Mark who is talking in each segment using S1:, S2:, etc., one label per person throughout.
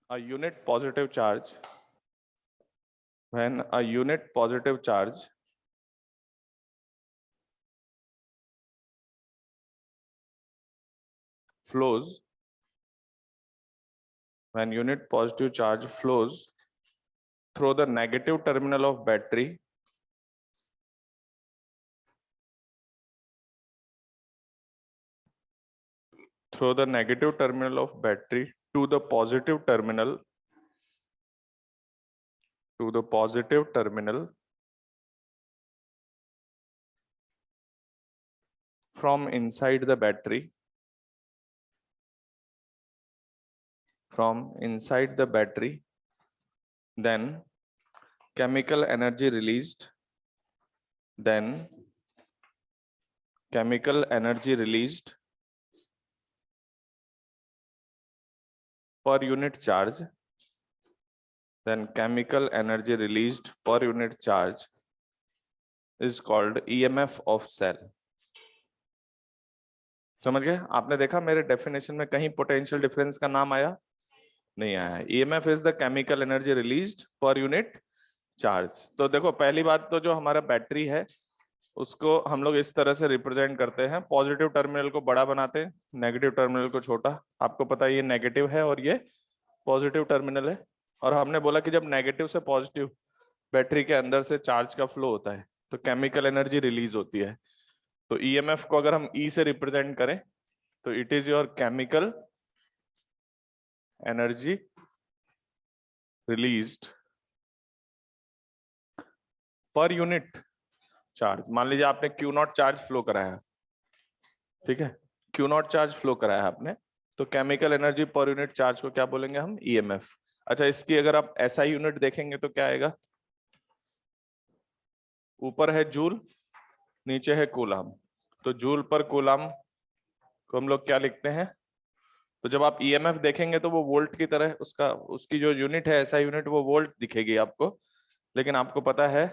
S1: a unit positive charge when a unit positive charge flows when unit positive charge flows through the negative terminal of battery to the positive terminal from inside the battery then chemical energy released per unit charge is called EMF of cell। समझ गए? आपने देखा मेरे definition में कहीं potential difference का नाम आया नहीं आया। EMF is the chemical energy released per unit charge. तो देखो पहली बात तो जो हमारा बैटरी है उसको हम लोग इस तरह से रिप्रेजेंट करते हैं, पॉजिटिव टर्मिनल को बड़ा बनाते हैं, नेगेटिव टर्मिनल को छोटा। आपको पता है ये नेगेटिव है और ये पॉजिटिव टर्मिनल है, और हमने बोला कि जब नेगेटिव से पॉजिटिव बैटरी के अंदर से चार्ज का फ्लो होता है तो केमिकल एनर्जी रिलीज होती है। तो ईएमएफ को अगर हम ई से रिप्रेजेंट करें तो it is your chemical energy released per unit charge. मान लीजिए आपने क्यू नॉट चार्ज फ्लो कराया, ठीक है, क्यू नॉट चार्ज फ्लो कराया आपने, तो chemical energy per unit charge को क्या बोलेंगे हम? ईएमएफ। अच्छा, इसकी अगर आप एसआई यूनिट देखेंगे तो क्या आएगा? ऊपर है जूल, नीचे है कूलाम। तो जूल पर कूलाम को हम लोग क्या लिखते हैं? तो जब आप ईएमएफ देखेंगे तो वो वोल्ट की तरह उसकी जो यूनिट है एसआई यूनिट वो वोल्ट दिखेगी आपको, लेकिन आपको पता है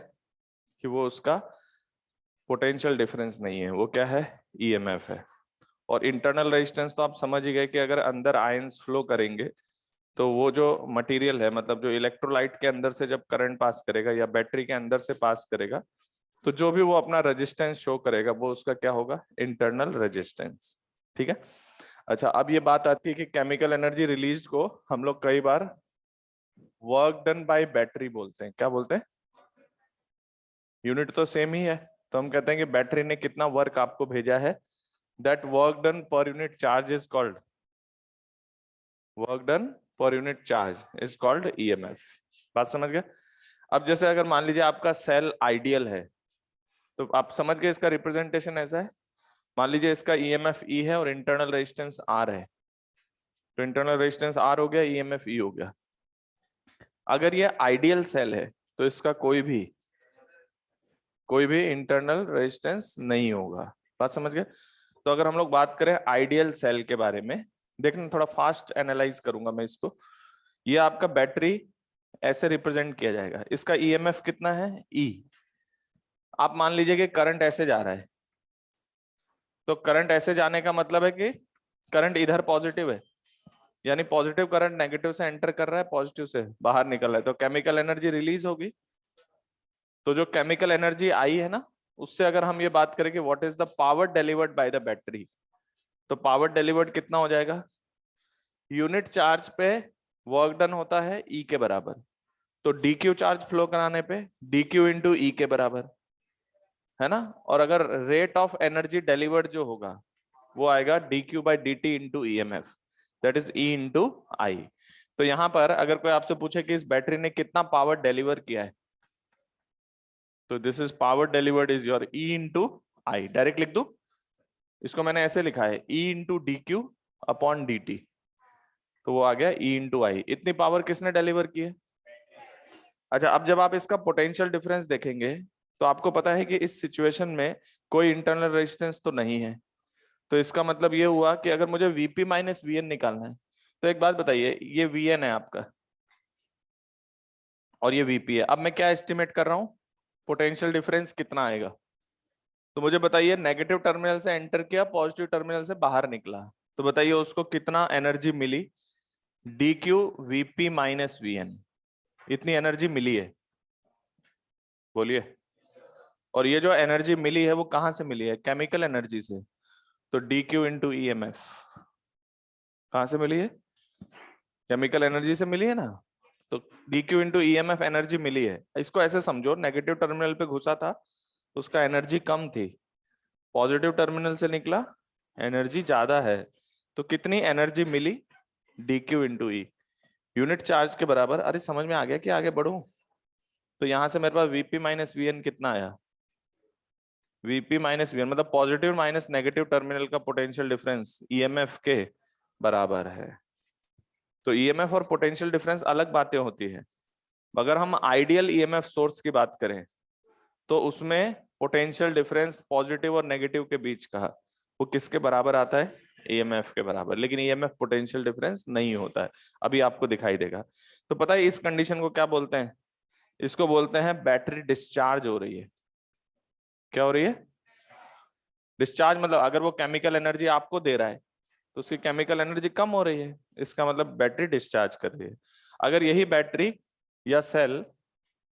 S1: कि वो उसका पोटेंशियल डिफरेंस नहीं है, वो क्या है? ईएमएफ है। और इंटरनल रेजिस्टेंस तो आप समझ ही गए कि अगर अंदर आयंस फ्लो करेंगे तो वो जो मटेरियल है, मतलब जो इलेक्ट्रोलाइट के अंदर से जब करंट पास करेगा या बैटरी के अंदर से पास करेगा, तो जो भी वो अपना रेजिस्टेंस शो करेगा वो उसका क्या होगा? Internal resistance. ठीक है। अच्छा, अब ये बात आती है कि केमिकल एनर्जी रिलीज को हम लोग कई बार वर्क डन बाय बैटरी बोलते हैं। क्या बोलते हैं? यूनिट तो सेम ही है, तो हम कहते हैं कि बैटरी ने कितना वर्क आपको भेजा है, that work done per unit charge is called EMF. बात समझ गए? अब जैसे अगर मान लीजिए आपका सेल आइडियल है तो आप समझ गए इसका रिप्रेजेंटेशन ऐसा है। मान लीजिए इसका ईएमएफ ई है और इंटरनल रेजिस्टेंस आर है, तो इंटरनल रेजिस्टेंस आर हो गया, ईएमएफ ई हो गया। अगर ये आइडियल सेल है तो इसका कोई भी इंटरनल रेजिस्टेंस नहीं होगा। बात समझ गए? तो अगर हम लोग बात करें आइडियल सेल के बारे में, देखना थोड़ा फास्ट एनालाइज करूंगा मैं इसको। ये आपका बैटरी ऐसे रिप्रेजेंट किया जाएगा, इसका ईएमएफ कितना है? ई। आप मान लीजिए कि करंट ऐसे जा रहा है, तो करंट ऐसे जाने का मतलब है कि करंट इधर पॉजिटिव है, यानी पॉजिटिव करंट नेगेटिव से एंटर कर रहा है, पॉजिटिव से बाहर निकल रहा है, तो केमिकल एनर्जी रिलीज होगी। तो जो केमिकल एनर्जी आई है ना, उससे अगर हम ये बात करें कि what is the power delivered by the battery, तो पावर डिलीवर्ड कितना हो जाएगा? यूनिट चार्ज पे वर्क डन होता है ई के बराबर, तो डी क्यू चार्ज फ्लो कराने पे डी क्यू इंटू ई के बराबर है ना। और अगर रेट ऑफ एनर्जी डिलीवर्ड जो होगा वो आएगा D Q by D T into E M F, that is E into I. तो यहां पर अगर कोई आपसे पूछे कि इस बैटरी ने कितना पावर डिलीवर किया है, तो this is power delivered is your E into I. Direct लिख दू, इसको मैंने ऐसे लिखा है E into D Q upon D T, तो वो आ गया ई इंटू आई। इतनी पावर किसने डिलीवर की है? अच्छा, अब जब आप इसका पोटेंशियल डिफरेंस देखेंगे तो आपको पता है कि इस सिचुएशन में कोई इंटरनल रेजिस्टेंस तो नहीं है, तो इसका मतलब ये हुआ कि अगर मुझे वीपी माइनस वीएन निकालना है, तो एक बात बताइए, ये वीएन है आपका और ये वीपी है। अब मैं क्या एस्टिमेट कर रहा हूं? पोटेंशियल डिफरेंस कितना आएगा? तो मुझे बताइए, नेगेटिव टर्मिनल से एंटर किया, पॉजिटिव टर्मिनल से बाहर निकला, तो बताइए उसको कितना एनर्जी मिली? D Q VP minus VN, इतनी एनर्जी मिली है, बोलिए। और ये जो एनर्जी मिली है वो कहां से मिली है? केमिकल एनर्जी से। तो D Q into E M F कहां से मिली है? केमिकल एनर्जी से मिली है ना। तो D Q into E M F energy मिली है। इसको ऐसे समझो, नेगेटिव टर्मिनल पे घुसा था तो उसका एनर्जी कम थी, पॉजिटिव टर्मिनल से निकला एनर्जी ज्यादा है। तो कितनी एनर्जी मिली? डी क्यू इंटू ई, यूनिट चार्ज के बराबर। अरे समझ में आ गया कि आगे बढ़ू? तो यहां से मेरे पास वीपी माइनस वीएन कितना आया? वीपी माइनस वीएन मतलब पॉजिटिव माइनस नेगेटिव टर्मिनल का पोटेंशियल डिफरेंस ईएमएफ के बराबर है। तो ईएमएफ और पोटेंशियल डिफरेंस अलग बातें होती है। अगर हम आइडियल ईएमएफ सोर्स की बात करें तो उसमें पोटेंशियल डिफरेंस पॉजिटिव और नेगेटिव के बीच का वो किसके बराबर आता है? ईएमएफ के बराबर। लेकिन ईएमएफ पोटेंशियल डिफरेंस नहीं होता है, अभी आपको दिखाई देगा। तो पता है इस कंडीशन को क्या बोलते हैं? इसको बोलते हैं बैटरी डिस्चार्ज हो रही है। क्या हो रही है? डिस्चार्ज मतलब अगर वो केमिकल एनर्जी आपको दे रहा है तो उसकी केमिकल एनर्जी कम हो रही है, इसका मतलब बैटरी डिस्चार्ज कर रही है। अगर यही बैटरी या सेल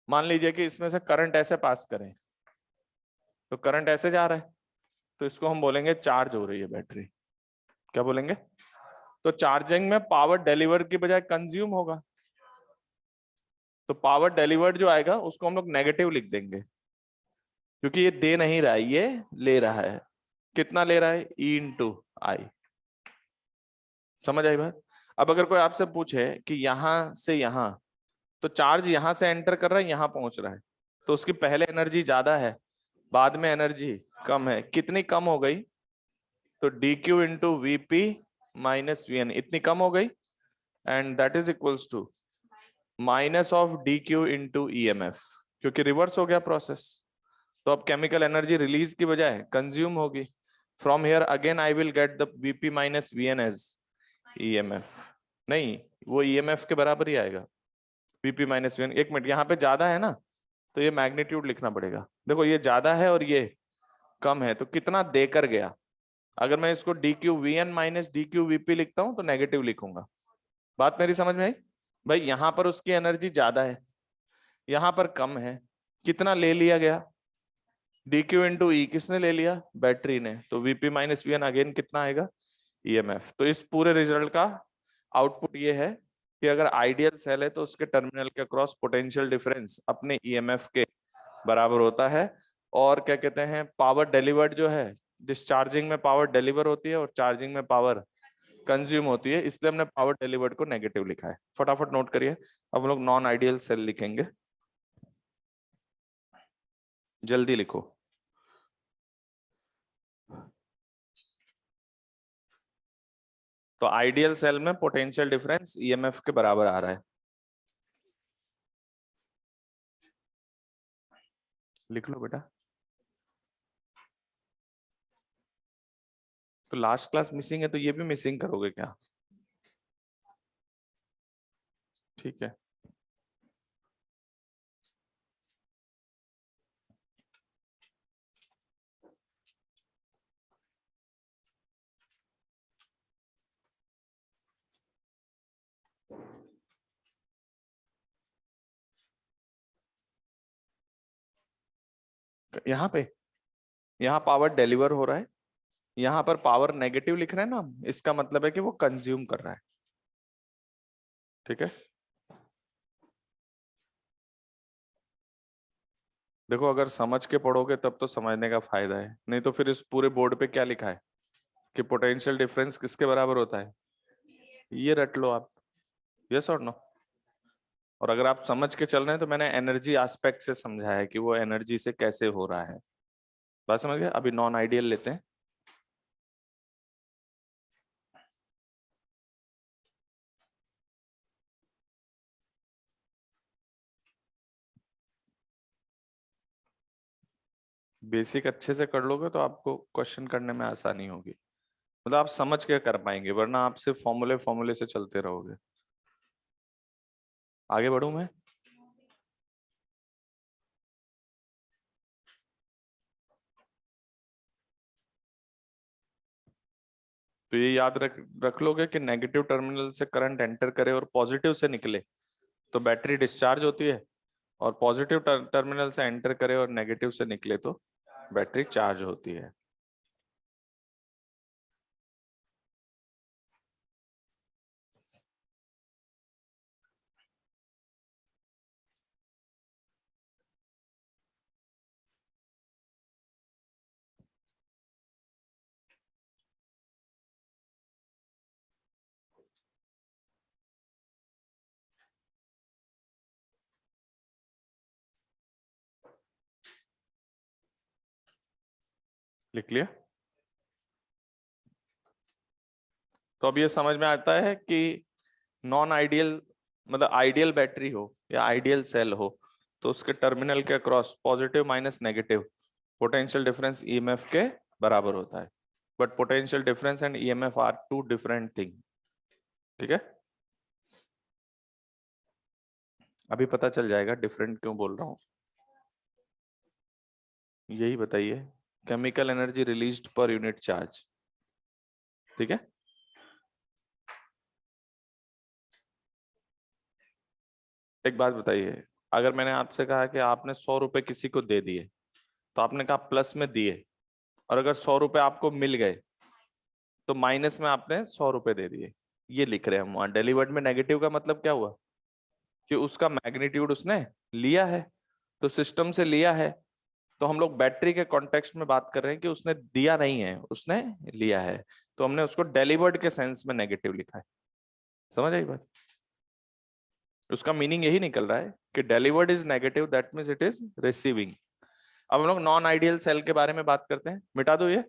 S1: मान लीजिए कि इसमें से करंट ऐसे पास करें, तो करंट ऐसे जा रहा है, तो इसको हम बोलेंगे चार्ज हो रही है बैटरी। क्या बोलेंगे? तो चार्जिंग में पावर डिलीवर्ड की बजाय कंज्यूम होगा, तो पावर डिलीवर्ड जो आएगा उसको हम लोग नेगेटिव लिख देंगे, क्योंकि ये दे नहीं रहा है, ये ले रहा है। कितना ले रहा है? ई इंटू आई। समझ आई बात? अब अगर कोई आपसे पूछे कि यहां से यहां, तो चार्ज यहां से एंटर कर रहा है, यहां पहुंच रहा है, तो उसकी पहले एनर्जी ज्यादा है, बाद में एनर्जी कम है। कितनी कम हो गई? तो D Q into VP minus V N, इतनी कम हो गई। And that is equals to minus of D Q into E M F, क्योंकि रिवर्स हो गया प्रोसेस। तो अब केमिकल एनर्जी रिलीज की बजाय कंज्यूम होगी। From here again I will get the VP minus V N as E M F. नहीं, वो ई एम एफ के बराबर ही आएगा, वीपी माइनस वी एन। एक मिनट, यहाँ पे ज्यादा है ना, तो ये मैग्नीट्यूड लिखना पड़ेगा। देखो ये ज्यादा है और ये कम है, तो कितना देकर गया? अगर मैं इसको D Q V N minus D Q VP लिखता हूं तो नेगेटिव लिखूंगा। बात मेरी समझ में आई? भाई यहां पर उसकी एनर्जी ज्यादा है, यहां पर कम है, कितना ले लिया गया? डी क्यू इंटू ई किसने ले लिया? बैटरी ने। तो VP minus V N again कितना आएगा? ईएमएफ। तो इस पूरे रिजल्ट का आउटपुट ये है कि अगर आइडियल सेल है तो उसके टर्मिनल के अक्रॉस पोटेंशियल डिफरेंस अपने ईएमएफ के बराबर होता है। और क्या कहते हैं, पावर डिलीवर्ड जो है, डिस्चार्जिंग में पावर डिलीवर होती है और चार्जिंग में पावर कंज्यूम होती है, इसलिए हमने पावर डिलीवर्ड को नेगेटिव लिखा है। फटाफट नोट करिए। अब हम लोग नॉन आइडियल सेल लिखेंगे, जल्दी लिखो। तो आइडियल सेल में पोटेंशियल डिफरेंस ईएमएफ के बराबर आ रहा है, लिख लो बेटा। तो लास्ट क्लास मिसिंग है तो ये भी मिसिंग करोगे क्या? ठीक है। यहाँ पे, यहाँ पावर डिलीवर हो रहा है, यहाँ पर पावर नेगेटिव लिख रहे हैं ना हम, इसका मतलब है कि वो कंज्यूम कर रहा है। ठीक है। देखो अगर समझ के पढ़ोगे तब तो समझने का फायदा है, नहीं तो फिर इस पूरे बोर्ड पे क्या लिखा है कि पोटेंशियल डिफरेंस किसके बराबर होता है, ये रट लो आप। यस और नो? और अगर आप समझ के चल रहे हैं तो मैंने एनर्जी एस्पेक्ट से समझाया है कि वो एनर्जी से कैसे हो रहा है। बात समझ गए? अभी नॉन आइडियल लेते हैं। बेसिक अच्छे से कर लोगे तो आपको क्वेश्चन करने में आसानी होगी, मतलब आप समझ के कर पाएंगे, वरना आप सिर्फ फॉर्मूले फॉर्मूले से चलते रहोगे। आगे बढ़ूं मैं? तो ये याद रख लोगे कि नेगेटिव टर्मिनल से करंट एंटर करे और पॉजिटिव से निकले तो बैटरी डिस्चार्ज होती है, और पॉजिटिव टर्मिनल से एंटर करे और नेगेटिव से निकले तो बैटरी चार्ज होती है। लिख लिया? तो अब ये समझ में आता है कि नॉन आइडियल मतलब आइडियल बैटरी हो या आइडियल सेल हो तो उसके टर्मिनल के across positive minus negative potential difference EMF के बराबर होता है, but potential difference and EMF are two different thing. ठीक है, अभी पता चल जाएगा डिफरेंट क्यों बोल रहा हूं। यही बताइए, chemical energy released per unit charge. ठीक है, एक बात बताइए, अगर मैंने आपसे कहा कि आपने 100 रुपए किसी को दे दिए तो आपने कहा प्लस में दिए, और अगर 100 रुपए आपको मिल गए तो माइनस में आपने 100 रुपए दे दिए, ये लिख रहे हैं हम वहां। डिलीवर्ड में नेगेटिव का मतलब क्या हुआ कि उसका मैग्नीट्यूड उसने लिया है, तो सिस्टम से लिया है। तो हम लोग बैटरी के कॉन्टेक्स्ट में बात कर रहे हैं कि उसने दिया नहीं है, उसने लिया है, तो हमने उसको डिलीवर्ड के सेंस में नेगेटिव लिखा है। समझ आई बात? उसका मीनिंग यही निकल रहा है कि delivered is negative, that means it is receiving. अब हम लोग नॉन आइडियल सेल के बारे में बात करते हैं, मिटा दो ये।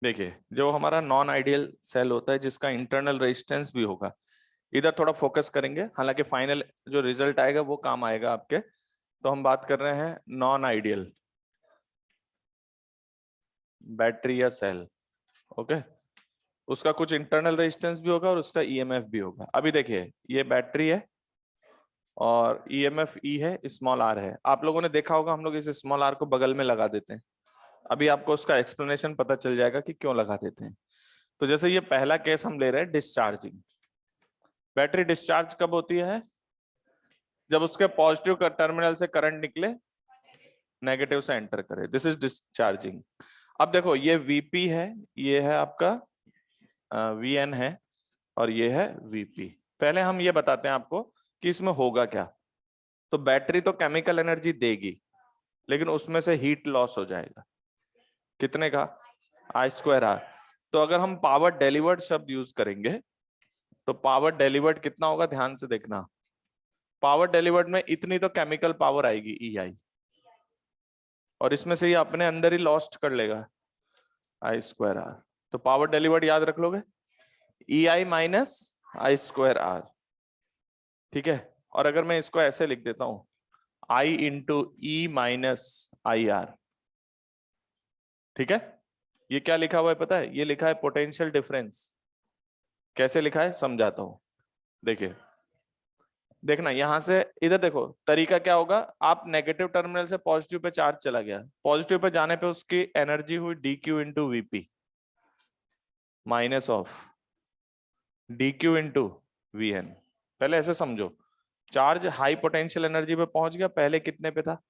S1: देखिए, जो हमारा नॉन आइडियल सेल होता है जिसका इंटरनल रेजिस्टेंस भी होगा, इधर थोड़ा फोकस करेंगे, हालांकि फाइनल जो रिजल्ट आएगा वो काम आएगा आपके। तो हम बात कर रहे हैं नॉन आइडियल बैटरी या सेल। ओके, उसका कुछ इंटरनल रेजिस्टेंस भी होगा और उसका ईएमएफ भी होगा। अभी देखिए, ये बैटरी है और ईएमएफ ई है, स्मॉल आर है। आप लोगों ने देखा होगा हम लोग इस स्मॉल आर को बगल में लगा देते हैं। अभी आपको उसका एक्सप्लेनेशन पता चल जाएगा कि क्यों लगा देते हैं। तो जैसे ये पहला केस हम ले रहे हैं डिस्चार्जिंग। बैटरी डिस्चार्ज कब होती है? जब उसके पॉजिटिव टर्मिनल से करंट निकले, नेगेटिव से एंटर करे, दिस इज डिस्चार्जिंग। अब देखो, ये वीपी है, ये है आपका वीएन है, और ये है वीपी। पहले हम ये बताते हैं आपको कि इसमें होगा क्या। तो बैटरी तो केमिकल एनर्जी देगी, लेकिन उसमें से हीट लॉस हो जाएगा। कितने का? आई स्क्वायर आर। तो अगर हम पावर डिलीवर्ड शब्द यूज करेंगे तो पावर डिलीवर्ड कितना होगा, ध्यान से देखना। पावर डिलीवर्ड में इतनी तो केमिकल पावर आएगी ई आई, और इसमें से ये अपने अंदर ही लॉस्ट कर लेगा आई स्क्वायर आर। तो पावर डिलीवर्ड याद रख लोगे, ई I minus I square are. ठीक है, और अगर मैं इसको ऐसे लिख देता हूं, I into E minus I R. ठीक है, ये क्या लिखा हुआ है पता है? ये लिखा है पोटेंशियल डिफरेंस। कैसे लिखा है समझाता हूं, देखिए। देखना यहां से इधर देखो, तरीका क्या होगा, आप नेगेटिव टर्मिनल से पॉजिटिव पे चार्ज चला गया, पॉजिटिव पे जाने पे उसकी एनर्जी हुई D Q into VP minus of D Q into V N. पहले ऐसे समझो, चार्ज हाई पोटेंशियल एनर्जी पे पहुंच गया, पहले कितने पे था?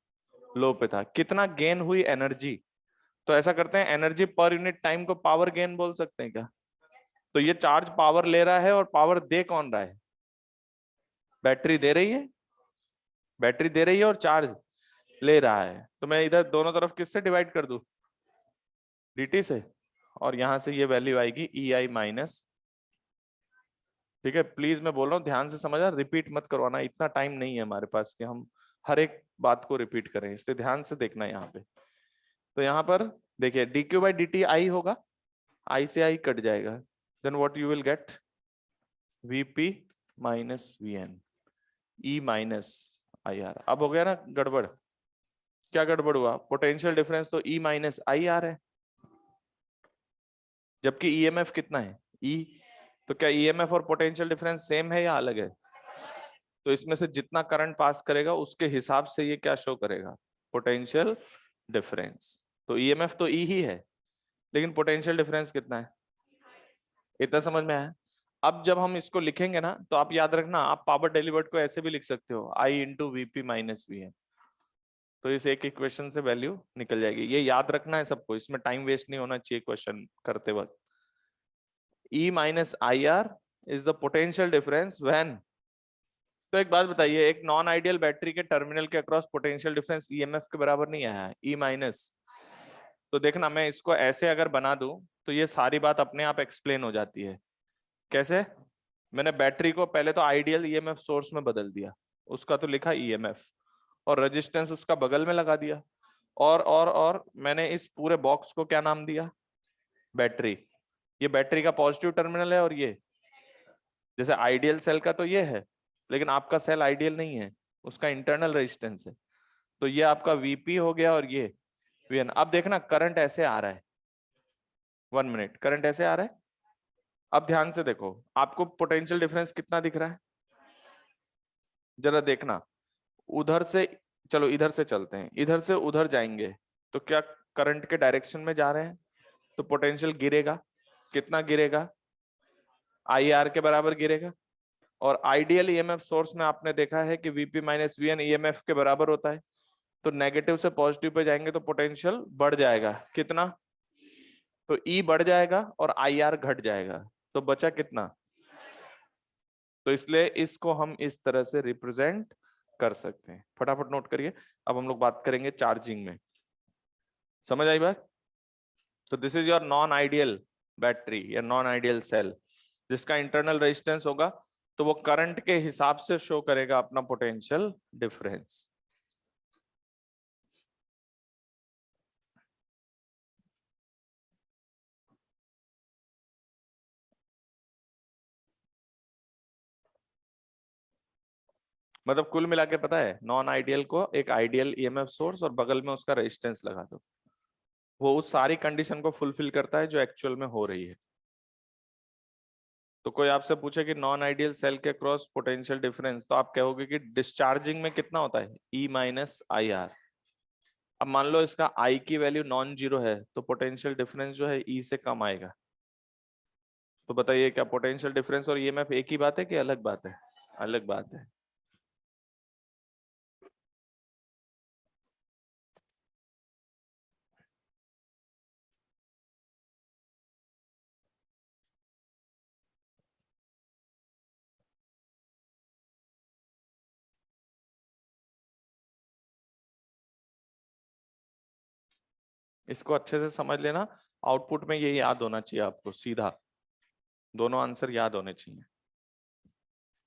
S1: लो पे था। कितना गेन हुई एनर्जी? तो ऐसा करते हैं, एनर्जी पर यूनिट टाइम को पावर गेन बोल सकते हैं क्या? तो ये चार्ज पावर ले रहा है, और पावर दे कौन रहा है? बैटरी दे रही है, बैटरी दे रही है और चार्ज ले रहा है। तो मैं इधर दोनों तरफ किससे डिवाइड कर दूं? dt से, और यहां से ये वैल्यू आएगी ई आई माइनस। ठीक है, प्लीज मैं बोल रहा हूँ ध्यान से समझना, रिपीट मत करवाना, इतना टाइम नहीं है हमारे पास कि हम हर एक बात को रिपीट करें, इसलिए ध्यान से देखना यहाँ पे। तो यहाँ पर देखिए, D Q by D T I होगा, आई से आई कट जाएगा, then what you will get, VP minus V N E minus I R. अब हो गया ना गड़बड़? क्या गड़बड़ हुआ? पोटेंशियल डिफरेंस तो ई माइनस आई आर है, जबकि ईएमएफ कितना है? ई। तो क्या ईएमएफ और पोटेंशियल डिफरेंस सेम है या अलग है? तो इसमें से जितना करंट पास करेगा उसके हिसाब से ये क्या शो करेगा? Potential difference. तो ईएमएफ तो ई ही है, लेकिन पोटेंशियल डिफरेंस कितना है, इतना समझ में आया। अब जब हम इसको लिखेंगे ना, तो आप याद रखना, आप पावर डिलीवर्ड को ऐसे भी लिख सकते हो, I into VP minus V N. तो इस एक इक्वेशन से वैल्यू निकल जाएगी, ये याद रखना है सबको, इसमें टाइम वेस्ट नहीं होना चाहिए क्वेश्चन करते वक्त। E minus I are is the potential difference when. तो एक बात बताइए, एक नॉन आइडियल बैटरी के टर्मिनल के अक्रॉस पोटेंशियल डिफरेंस ईएमएफ के बराबर नहीं आया है, ई माइनस। तो देखना, मैं इसको ऐसे अगर बना दूं तो ये सारी बात अपने आप एक्सप्लेन हो जाती है। कैसे? मैंने बैटरी को पहले तो आइडियल ईएमएफ सोर्स में बदल दिया, उसका तो लिखा ईएमएफ, और रेजिस्टेंस उसका बगल में लगा दिया, और मैंने इस पूरे बॉक्स को क्या नाम दिया, बैटरी। ये बैटरी का पॉजिटिव टर्मिनल है, और ये जैसे आइडियल सेल का तो ये है, लेकिन आपका सेल आइडियल नहीं है, उसका इंटरनल रेजिस्टेंस है। तो ये आपका वीपी हो गया, और ये वीएन। अब देखना करंट ऐसे आ रहा है, 1 मिनट, करंट ऐसे आ रहा है। अब ध्यान से देखो, आपको पोटेंशियल डिफरेंस कितना दिख रहा है, जरा देखना। उधर से, चलो इधर से चलते हैं, इधर से उधर जाएंगे तो क्या करंट के डायरेक्शन में जा रहे हैं, तो पोटेंशियल गिरेगा। कितना गिरेगा, आई आर के बराबर गिरेगा। और आइडियल ईएमएफ सोर्स में आपने देखा है कि वीपी माइनस वीएन ईएमएफ के बराबर होता है। तो नेगेटिव से पॉजिटिव पे जाएंगे तो पोटेंशियल बढ़ जाएगा, कितना, तो ई बढ़ जाएगा और आई आर घट जाएगा, तो बचा कितना। तो इसलिए इसको हम इस तरह से रिप्रेजेंट कर सकते हैं, फटाफट नोट करिए। अब हम लोग बात करेंगे चार्जिंग में, समझ आई बात। तो this is your non ideal battery या नॉन आइडियल सेल, जिसका इंटरनल रेजिस्टेंस होगा तो वो करंट के हिसाब से शो करेगा अपना पोटेंशियल डिफरेंस। मतलब कुल मिला के पता है, नॉन आइडियल को एक आइडियल ईएमएफ सोर्स और बगल में उसका रेजिस्टेंस लगा दो, वो उस सारी कंडीशन को फुलफिल करता है जो एक्चुअल में हो रही है। तो कोई आपसे पूछे कि नॉन आइडियल सेल के क्रॉस पोटेंशियल डिफरेंस, तो आप कहोगे कि डिस्चार्जिंग में कितना होता है, ई माइनस आई आर। अब मान लो इसका आई की वैल्यू नॉन जीरो है, तो पोटेंशियल डिफरेंस जो है ई से कम आएगा। तो बताइए, क्या पोटेंशियल डिफरेंस और ईएमएफ एक ही बात है कि अलग बात है? अलग बात है। इसको अच्छे से समझ लेना, आउटपुट में ये याद होना चाहिए आपको सीधा, दोनों आंसर याद होने चाहिए।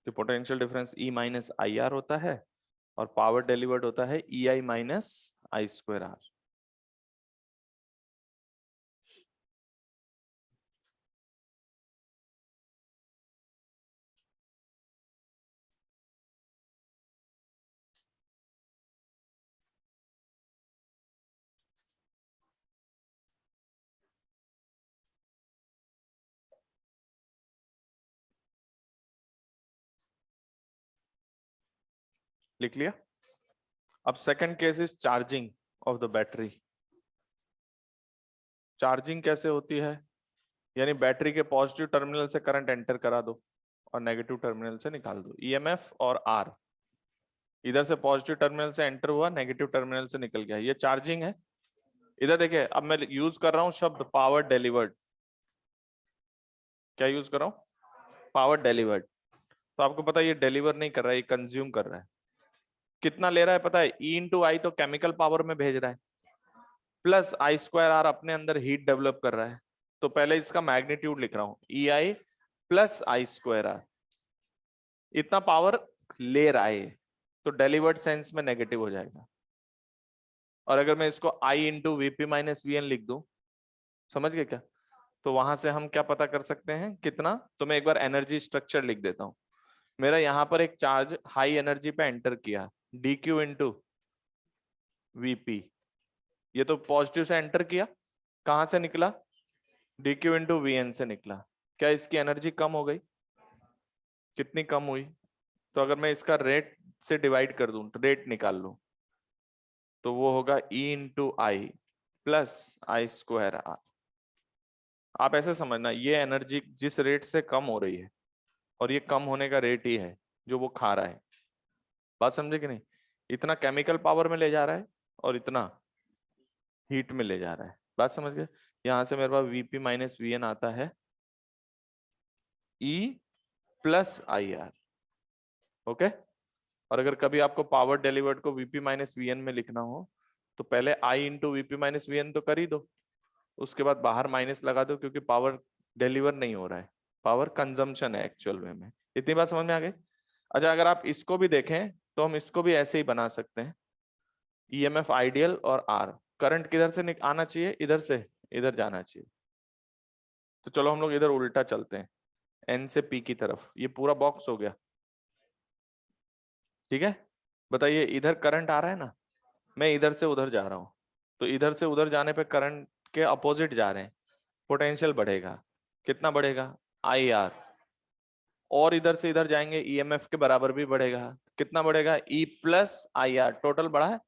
S1: तो potential difference E minus I are होता है, और पावर डिलीवर्ड होता है ई I minus I square are. लिख लिया। अब second case is charging of the battery. Charging कैसे होती है, यानी बैटरी के पॉजिटिव टर्मिनल से करंट एंटर करा दो और नेगेटिव टर्मिनल से निकाल दो। ईएमएफ और आर, इधर से पॉजिटिव टर्मिनल से एंटर हुआ, नेगेटिव टर्मिनल से निकल गया, ये चार्जिंग है। इधर देखिए, अब मैं यूज कर रहा हूं शब्द पावर डिलीवर्ड। क्या यूज कर रहा हूं, पावर डिलीवर्ड। तो आपको पता है ये डिलीवर नहीं कर रहा है, ये कंज्यूम कर रहा है। कितना ले रहा है पता है, ई इंटू आई तो केमिकल पावर में भेज रहा है, प्लस आई स्क्वायर आर अपने अंदर हीट डेवलप कर रहा है। तो पहले इसका मैग्नीट्यूड लिख रहा हूं, ई आई प्लस आई स्क्वायर आर, इतना पावर ले रहा है, तो डिलीवर्ड सेंस में नेगेटिव हो जाएगा। और अगर मैं इसको I into VP minus V N लिख दूं, समझ गए क्या, तो वहां से हम क्या पता कर सकते हैं कितना। तो मैं एक बार एनर्जी स्ट्रक्चर लिख देता हूं। मेरा यहाँ पर एक चार्ज हाई एनर्जी पे एंटर किया, डी क्यू इंटू वीपी, ये तो पॉजिटिव से एंटर किया, कहां से निकला, D Q into V N से निकला। क्या इसकी एनर्जी कम हो गई, कितनी कम हुई। तो अगर मैं इसका रेट से डिवाइड कर दूं, रेट निकाल लूं, तो वो होगा E into I plus I square R. आप ऐसे समझना, ये एनर्जी जिस रेट से कम हो रही है और ये कम होने का रेट ही है जो वो खा रहा है। बात समझे कि नहीं? इतना केमिकल पावर में ले जा रहा है और इतना हीट में ले जा रहा है। बात समझ गए? यहां से मेरे पास Vp माइनस Vn आता है E plus I are. Okay. और अगर कभी आपको पावर डिलीवर्ड को Vp माइनस Vn में लिखना हो तो पहले I into Vp minus Vn तो कर ही दो, उसके बाद बाहर माइनस लगा दो, क्योंकि पावर डिलीवर नहीं हो रहा है, पावर कंजम्पशन है एक्चुअल में। इतनी बात समझ में आ गई? अच्छा, अगर आप इसको भी देखें तो हम इसको भी ऐसे ही बना सकते हैं, ईएमएफ आइडियल और आर। करंट किधर से आना चाहिए? इधर से इधर जाना चाहिए। तो चलो हम लोग इधर उल्टा चलते हैं, एन से पी की तरफ। ये पूरा बॉक्स हो गया, ठीक है। बताइए, इधर करंट आ रहा है ना, मैं इधर से उधर जा रहा हूं, तो इधर से उधर जाने पे करंट के अपोजिट जा रहे हैं, पोटेंशियल बढ़ेगा। कितना बढ़ेगा? I R. और इधर से इधर जाएंगे, ईएमएफ के बराबर भी बढ़ेगा। कितना बढ़ेगा? ई प्लस आई आर। टोटल बढ़ा है,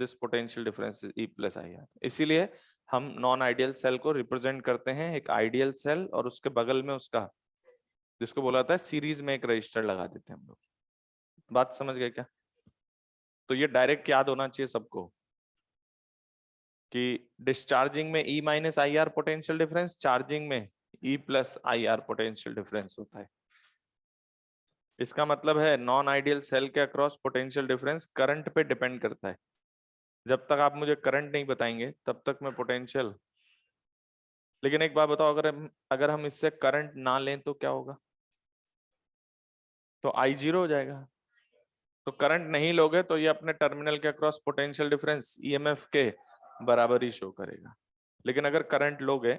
S1: this potential difference is E plus I are. इसीलिए हम नॉन आइडियल सेल को रिप्रेजेंट करते हैं एक आइडियल सेल, और उसके बगल में उसका, जिसको बोला जाता है सीरीज में एक रजिस्टर लगा देते हैं हम लोग। बात समझ गए क्या? तो ये डायरेक्ट याद होना चाहिए सबको कि डिस्चार्जिंग में E minus I R potential difference, charging में E plus I R potential difference होता है। इसका मतलब है नॉन आइडियल सेल के अक्रॉस पोटेंशियल डिफरेंस करंट पे डिपेंड करता है। जब तक आप मुझे करंट नहीं बताएंगे तब तक मैं पोटेंशियल। लेकिन एक बात बताओ, अगर हम इससे करंट ना लें तो क्या होगा? तो आई जीरो हो जाएगा। तो करंट नहीं लोगे तो ये अपने टर्मिनल के अक्रॉस पोटेंशियल डिफरेंस ईएमएफ के बराबर ही शो करेगा। लेकिन अगर करंट लोगे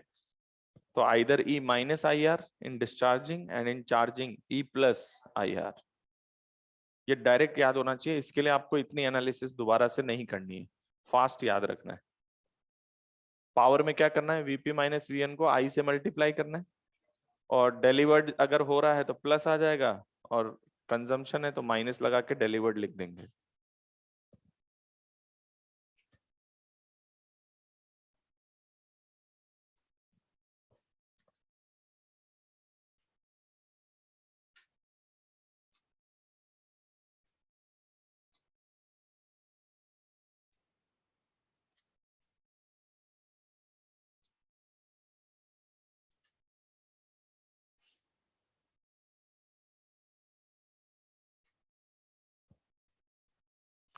S1: तो either E minus I R in discharging and in charging E plus I R. ये डायरेक्ट याद होना चाहिए, इसके लिए आपको इतनी एनालिसिस दोबारा से नहीं करनी है, फास्ट याद रखना है। पावर में क्या करना है? Vp माइनस Vn को I से मल्टीप्लाई करना है, और डिलीवर्ड अगर हो रहा है तो प्लस आ जाएगा, और कंजम्पशन है तो माइनस लगा के डिलीवर्ड लिख देंगे।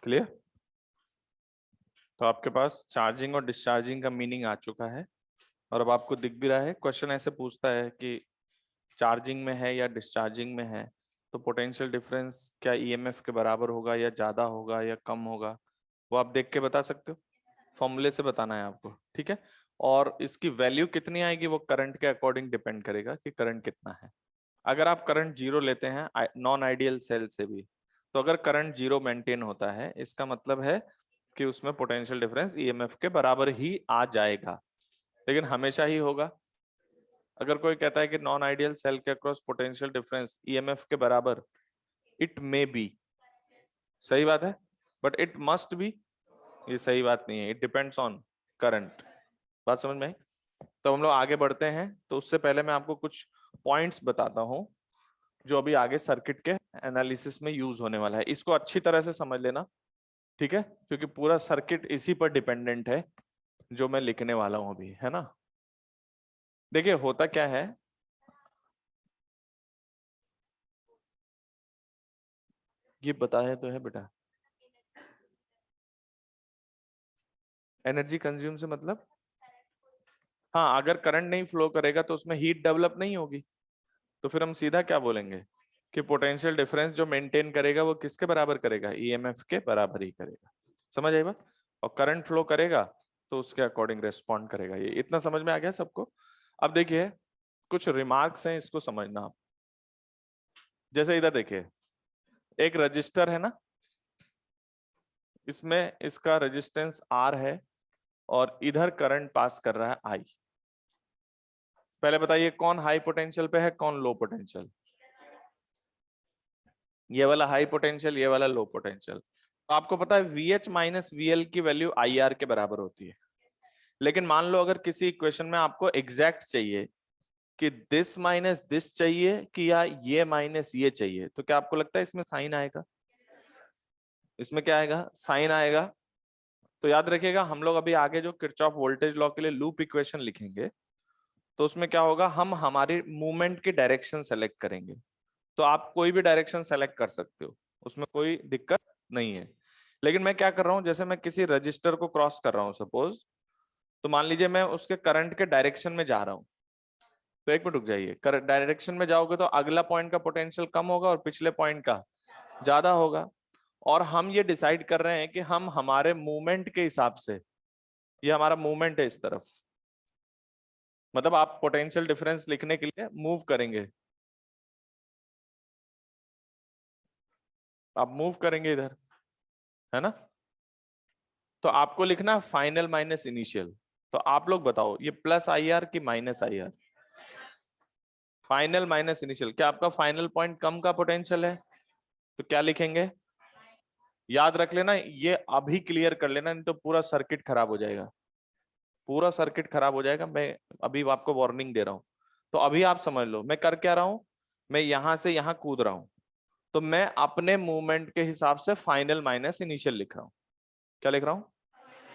S1: क्लियर? तो आपके पास चार्जिंग और डिस्चार्जिंग का मीनिंग आ चुका है, और अब आपको दिख भी रहा है। क्वेश्चन ऐसे पूछता है कि चार्जिंग में है या डिस्चार्जिंग में है, तो पोटेंशियल डिफरेंस क्या ईएमएफ के बराबर होगा या ज्यादा होगा या कम होगा, वो आप देख के बता सकते हो। फॉर्मूले से बताना है आपको, ठीक है। और इसकी वैल्यू कितनी आएगी वो करंट के अकॉर्डिंग डिपेंड करेगा कि करंट कितना है। अगर आप करंट जीरो लेते हैं नॉन आइडियल सेल से भी, तो अगर करंट जीरो मेंटेन होता है, इसका मतलब है कि उसमें पोटेंशियल डिफरेंस ईएमएफ के बराबर ही आ जाएगा। लेकिन हमेशा ही होगा? अगर कोई कहता है कि नॉन आइडियल सेल के अक्रॉस पोटेंशियल डिफरेंस ईएमएफ के बराबर, इट मे बी, सही बात है, बट इट मस्ट बी, ये सही बात नहीं है। It depends on current. बात समझ में आई? तो हम लोग आगे बढ़ते हैं, तो उससे पहले मैं आपको कुछ पॉइंट्स बताता हूं जो अभी आगे सर्किट के एनालिसिस में यूज होने वाला है। इसको अच्छी तरह से समझ लेना, ठीक है, क्योंकि पूरा सर्किट इसी पर डिपेंडेंट है जो मैं लिखने वाला हूं अभी, है ना। देखिए होता क्या है, ये बताया तो है बेटा। एनर्जी कंज्यूम से मतलब, हाँ, अगर करंट नहीं फ्लो करेगा तो उसमें हीट डेवलप नहीं होगी, तो फिर हम सीधा क्या बोलेंगे कि पोटेंशियल डिफरेंस जो मेंटेन करेगा वो किसके बराबर करेगा? ईएमएफ के बराबर ही करेगा। समझ आई बात? और करंट फ्लो करेगा तो उसके अकॉर्डिंग रेस्पॉन्ड करेगा। ये इतना समझ में आ गया सबको? अब देखिए कुछ रिमार्क्स हैं, इसको समझना आप। जैसे इधर देखिए, एक रजिस्टर है ना, इसमें इसका रेजिस्टेंस आर है, और इधर करंट पास कर रहा है आई। पहले बताइए कौन हाई पोटेंशियल पे है, कौन लो पोटेंशियल? ये वाला हाई पोटेंशियल, ये वाला लो पोटेंशियल। तो आपको पता है VH माइनस VL की वैल्यू IR के बराबर होती है। लेकिन मान लो अगर किसी इक्वेशन में आपको एग्जैक्ट चाहिए कि दिस माइनस दिस चाहिए कि या ये माइनस ये चाहिए, तो क्या आपको लगता है इसमें साइन आएगा? इसमें क्या आएगा? साइन आएगा। तो याद रखिएगा, हम लोग अभी आगे जो किरचॉफ वोल्टेज लॉ के लिए लूप इक्वेशन लिखेंगे, तो उसमें क्या होगा, हम हमारी मूवमेंट की डायरेक्शन सेलेक्ट करेंगे। तो आप कोई भी डायरेक्शन सेलेक्ट कर सकते हो, उसमें कोई दिक्कत नहीं है। लेकिन मैं क्या कर रहा हूं, जैसे मैं किसी रजिस्टर को क्रॉस कर रहा हूं सपोज, तो मान लीजिए मैं उसके करंट के डायरेक्शन में जा रहा हूं, तो एक मिनट रुक जाइए। डायरेक्शन में जाओगे तो अगला पॉइंट का पोटेंशियल कम होगा और पिछले पॉइंट का ज्यादा होगा। और हम ये डिसाइड कर रहे हैं कि हम हमारे मूवमेंट के हिसाब से, ये हमारा मूवमेंट है इस तरफ, मतलब आप पोटेंशियल डिफरेंस लिखने के लिए मूव करेंगे, आप मूव करेंगे इधर, है ना? तो आपको लिखना फाइनल माइनस इनिशियल। तो आप लोग बताओ, ये प्लस आई आर की minus I are? Final minus initial. क्या आपका फाइनल पॉइंट कम का पोटेंशियल है? तो क्या लिखेंगे? याद रख लेना, ये अभी क्लियर कर लेना, नहीं तो पूरा सर्किट खराब हो जाएगा, पूरा सर्किट खराब हो जाएगा। मैं अभी आपको वार्निंग दे रहा हूं। तो अभी आप समझ लो मैं कर क्या रहा हूं, मैं यहां से यहां कूद रहा हूं, तो मैं अपने मूवमेंट के हिसाब से फाइनल माइनस इनिशियल लिख रहा हूं। क्या लिख रहा हूं?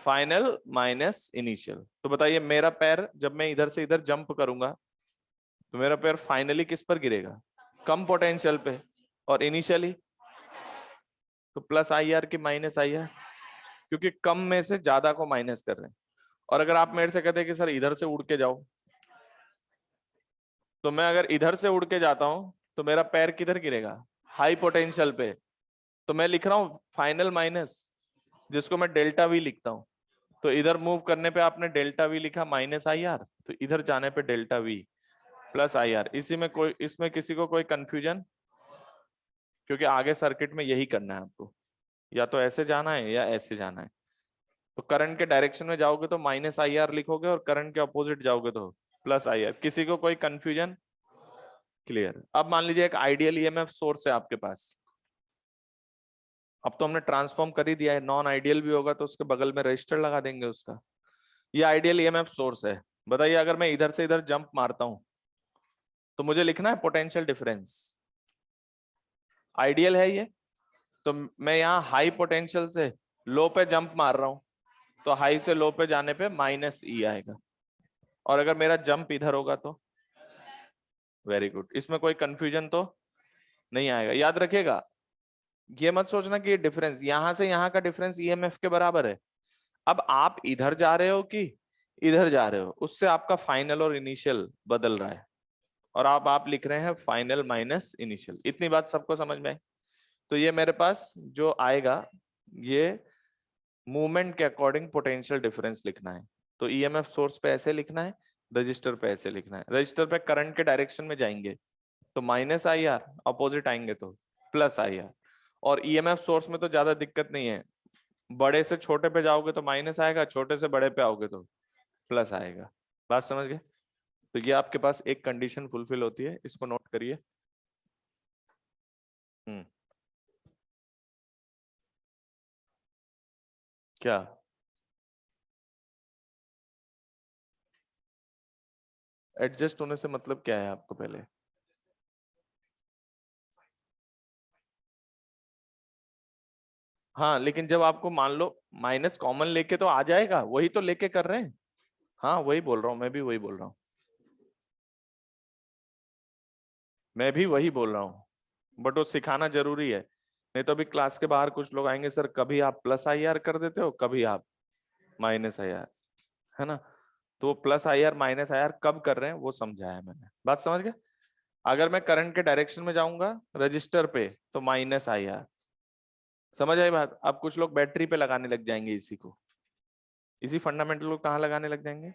S1: Final minus initial. तो बताइए, मेरा पैर जब मैं इधर से इधर जंप करूंगा, तो मेरा पैर फाइनली किस पर गिरेगा? कम पोटेंशियल पे। और इनिशियली तो प्लस आई आर की माइनस आई आर, क्योंकि कम में से ज्यादा को माइनस कर रहे हैं। और अगर आप मेरे से कहते हैं कि सर इधर से उड़ के जाओ, तो मैं अगर इधर से उड़ के जाता हूं तो मेरा पैर किधर गिरेगा? हाई पोटेंशियल पे। तो मैं लिख रहा हूं फाइनल माइनस, जिसको मैं डेल्टा वी लिखता हूं। तो इधर मूव करने पे आपने डेल्टा वी लिखा माइनस आई आर, तो इधर जाने पे delta we plus I are. इसी में कोई, इसमें किसी को कोई कंफ्यूजन? क्योंकि आगे सर्किट में यही करना है आपको, या तो ऐसे जाना है या ऐसे जाना है। तो करंट के डायरेक्शन में जाओगे तो माइनस आई आर लिखोगे, और करंट के अपोजिट जाओगे तो प्लस आई आर। किसी को कोई कंफ्यूजन? क्लियर। अब मान लीजिए एक आइडियल ईएमएफ सोर्स है आपके पास। अब तो हमने ट्रांसफॉर्म कर ही दिया है, नॉन आइडियल भी होगा तो उसके बगल में रजिस्टर लगा देंगे उसका। ये आइडियल ईएमएफ सोर्स है। बताइए, अगर मैं इधर से इधर जंप मारता हूं, तो मुझे लिखना है पोटेंशियल डिफरेंस। आइडियल है ये, तो मैं यहाँ हाई पोटेंशियल से लो पे जंप मार रहा हूं, तो हाई से लो पे जाने पे माइनस ई आएगा। और अगर मेरा जंप इधर होगा तो? Very good. इसमें कोई कंफ्यूजन तो नहीं आएगा। याद रखिएगा, ये मत सोचना कि ये डिफरेंस यहां से यहां का डिफरेंस ईएमएफ के बराबर है। अब आप इधर जा रहे हो कि इधर जा रहे हो, उससे आपका फाइनल और इनिशियल बदल रहा है। और आप लिख रहे हैं फाइनल माइनस इनिशियल। इतनी बात सबको समझ में आई? तो ये मेरे पास जो आएगा, ये मूवमेंट के अकॉर्डिंग पोटेंशियल डिफरेंस लिखना है। तो ईएमएफ सोर्स पे ऐसे लिखना है, रजिस्टर पे ऐसे लिखना है। रजिस्टर पे करंट के डायरेक्शन में जाएंगे तो माइनस आई आर, अपोजिट आएंगे तो प्लस आई आर। और ईएमएफ सोर्स में तो ज्यादा दिक्कत नहीं है, बड़े से छोटे पे जाओगे तो माइनस आएगा, छोटे से बड़े पे आओगे तो प्लस आएगा। बात समझ गए? तो ये आपके पास एक कंडीशन फुलफिल होती है, इसको नोट करिए। क्या? एडजस्ट होने से मतलब क्या है आपको पहले? हाँ, लेकिन जब आपको मान लो माइनस कॉमन लेके तो आ जाएगा, वही तो लेके कर रहे हैं। हाँ वही बोल रहा हूँ, मैं भी वही बोल रहा हूँ, मैं भी वही बोल रहा हूँ। बट वो सिखाना जरूरी है, नहीं तो अभी क्लास के बाहर कुछ लोग आएंगे, सर कभी आप प्लस आई आर कर देते हो, कभी आप माइनस आई आर, है ना? तो वो plus I are minus I are कब कर रहे हैं वो समझाया है मैंने। बात समझ गए? अगर मैं करंट के डायरेक्शन में जाऊंगा रजिस्टर पे तो माइनस आई आर। समझ आई बात? अब कुछ लोग बैटरी पे लगाने लग जाएंगे इसी को, इसी फंडामेंटल को कहाँ लगाने लग जाएंगे?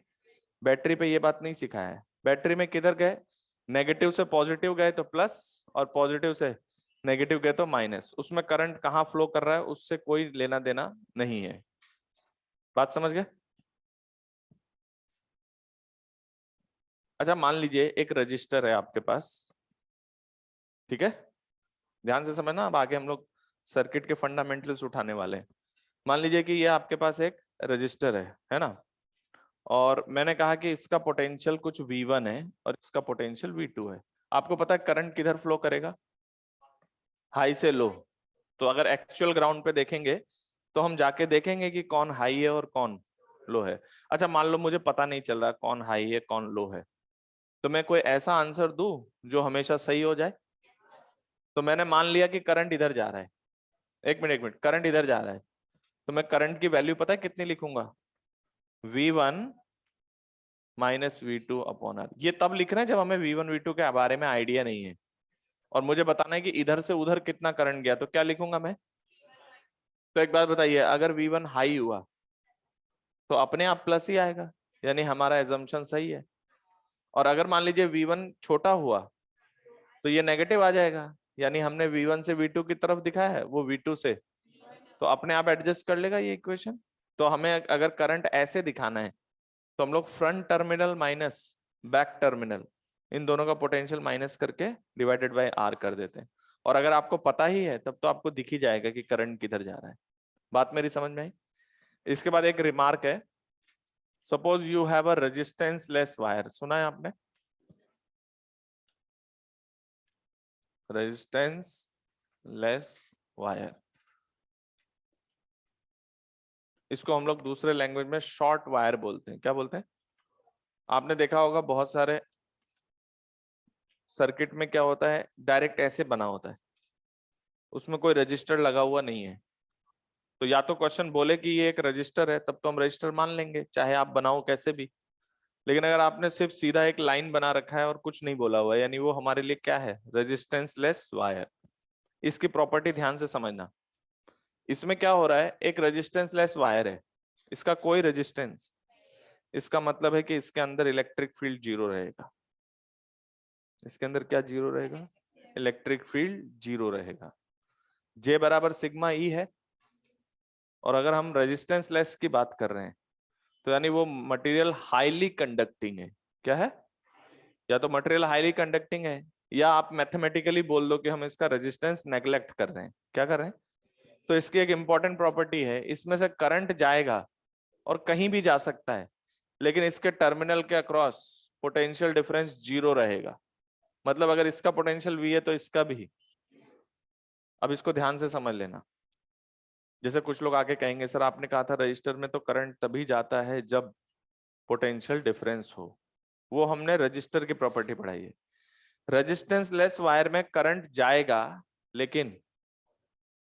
S1: बैटरी पे। ये बात नहीं सिखाया है। बैटरी में किधर गए? नेगेटिव से पॉजिटिव गए तो प्लस, और पॉजिटिव से नेगेटिव गए तो माइनस। उसमें करंट कहाँ फ्लो कर रहा है उससे कोई लेना देना नहीं है। बात समझ गए? अच्छा, मान लीजिए एक रजिस्टर है आपके पास, ठीक है? ध्यान से समझना, अब आगे हम लोग सर्किट के फंडामेंटल्स उठाने वाले हैं। मान लीजिए कि ये आपके पास एक रजिस्टर है ना? और मैंने कहा कि इसका पोटेंशियल कुछ V1 है और इसका पोटेंशियल V2 है। आपको पता है करंट किधर फ्लो करेगा? हाई से लो। तो अगर एक्चुअल ग्राउंड पे देखेंगे तो हम जाके देखेंगे कि कौन हाई है और कौन लो है। अच्छा, मान लो मुझे पता नहीं चल रहा कौन हाई है कौन लो है, तो मैं कोई ऐसा आंसर दूं जो हमेशा सही हो जाए। तो मैंने मान लिया कि करंट इधर जा रहा है, एक मिनट, करंट इधर जा रहा है, तो मैं करंट की वैल्यू पता है कितनी लिखूंगा? V1 minus V2 upon R। ये तब लिख रहे हैं जब हमें V1 V2 के बारे में आइडिया नहीं है और मुझे बताना है कि इधर से उधर कितना करंट गया, तो क्या लिखूंगा मैं? तो एक बात बताइए, अगर V1 हाई हुआ तो अपने आप प्लस ही आएगा, यानी हमारा एजम्पशन सही है। और अगर मान लीजिए V1 छोटा हुआ तो ये नेगेटिव आ जाएगा, यानी हमने V1 से V2 की तरफ दिखाया है, वो V2 से, तो अपने आप एडजस्ट कर लेगा ये इक्वेशन। तो हमें अगर करंट ऐसे दिखाना है तो हम लोग front terminal minus back terminal, इन दोनों का पोटेंशियल माइनस करके डिवाइडेड बाय R कर देते हैं। और अगर आपको पता ही है तब तो आपको दिख ही जाएगा कि करंट किधर जा रहा है। बात मेरी समझ में आई? इसके बाद एक रिमार्क है, suppose you have a resistance less wire. सुना है आपने? रेजिस्टेंस लेस वायर, इसको हम लोग दूसरे लैंग्वेज में शॉर्ट वायर बोलते हैं। क्या बोलते हैं? आपने देखा होगा बहुत सारे सर्किट में क्या होता है, डायरेक्ट ऐसे बना होता है, उसमें कोई रजिस्टर लगा हुआ नहीं है। तो या तो क्वेश्चन बोले कि ये एक रजिस्टर है, तब तो हम रजिस्टर मान लेंगे चाहे आप बनाओ कैसे भी। लेकिन अगर आपने सिर्फ सीधा एक लाइन बना रखा है और कुछ नहीं बोला हुआ है, यानी वो हमारे लिए क्या है? Resistance less wire. इसकी प्रॉपर्टी ध्यान से समझना। इसमें क्या हो रहा है, एक रेजिस्टेंस लेस वायर है, इसका कोई रेजिस्टेंस, इसका मतलब है कि इसके अंदर इलेक्ट्रिक फील्ड जीरो रहेगा। इसके अंदर क्या जीरो रहेगा? इलेक्ट्रिक फील्ड जीरो रहेगा। J बराबर सिग्मा E है। और अगर हम रेजिस्टेंस लेस की बात कर रहे हैं तो यानी वो मटेरियल हाईली कंडक्टिंग है। क्या है? या तो मटेरियल हाईली कंडक्टिंग है, या आप मैथमेटिकली बोल दो कि हम इसका रेजिस्टेंस नेग्लेक्ट कर रहे हैं। क्या कर रहे हैं? तो इसकी एक इंपॉर्टेंट प्रॉपर्टी है, इसमें से करंट जाएगा और कहीं भी जा सकता है, लेकिन इसके टर्मिनल के अक्रॉस पोटेंशियल डिफरेंस जीरो रहेगा। मतलब अगर इसका पोटेंशियल V है तो इसका भी। अब इसको ध्यान से समझ लेना। जैसे कुछ लोग आके कहेंगे सर आपने कहा था रजिस्टर में तो करंट तभी जाता है जब पोटेंशियल डिफरेंस हो। वो हमने रजिस्टर की प्रॉपर्टी पढ़ाई है। रेजिस्टेंस लेस वायर में करंट जाएगा लेकिन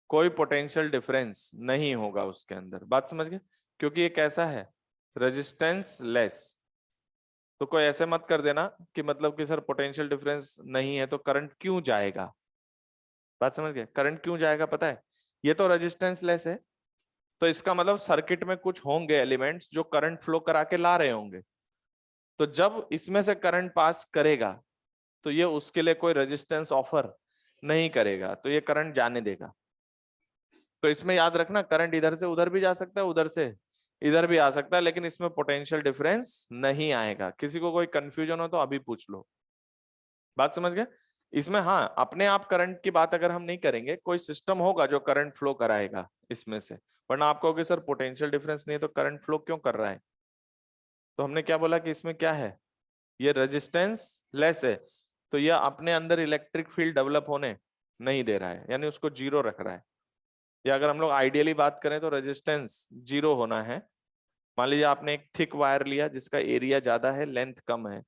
S1: कोई पोटेंशियल डिफरेंस नहीं होगा उसके अंदर। बात समझ गए? क्योंकि ये कैसा है? Resistance less. तो कोई ऐसे मत कर देना कि मतलब कि सर पोटेंशियल डिफरेंस नहीं है तो करंट क्यों जाएगा। बात समझ गए? करंट क्यों जाएगा पता है? ये तो रेजिस्टेंस लेस है, तो इसका मतलब सर्किट में कुछ होंगे एलिमेंट्स जो करंट फ्लो करा के ला रहे होंगे। तो जब इसमें से करंट पास करेगा तो ये उसके लिए कोई रेजिस्टेंस ऑफर नहीं करेगा, तो ये करंट जाने देगा। तो इसमें याद रखना करंट इधर से उधर भी जा सकता है, उधर से इधर भी आ सकता है, लेकिन इसमें पोटेंशियल डिफरेंस नहीं आएगा। किसी को कोई कंफ्यूजन हो तो अभी पूछ लो। बात समझ गए? इसमें हाँ, अपने आप करंट की बात अगर हम नहीं करेंगे, कोई सिस्टम होगा जो करंट फ्लो कराएगा इसमें से। वरना आप कहोगे सर पोटेंशियल डिफरेंस नहीं है तो करंट फ्लो क्यों कर रहा है? तो हमने क्या बोला कि इसमें क्या है, ये रेजिस्टेंस लेस है, तो ये अपने अंदर इलेक्ट्रिक फील्ड डेवलप होने नहीं दे रहा है, यानी उसको जीरो रख रहा है। या अगर हम लोग आइडियली बात करें तो रेजिस्टेंस जीरो होना है। मान लीजिए आपने एक थिक वायर लिया जिसका एरिया ज्यादा है लेंथ कम है,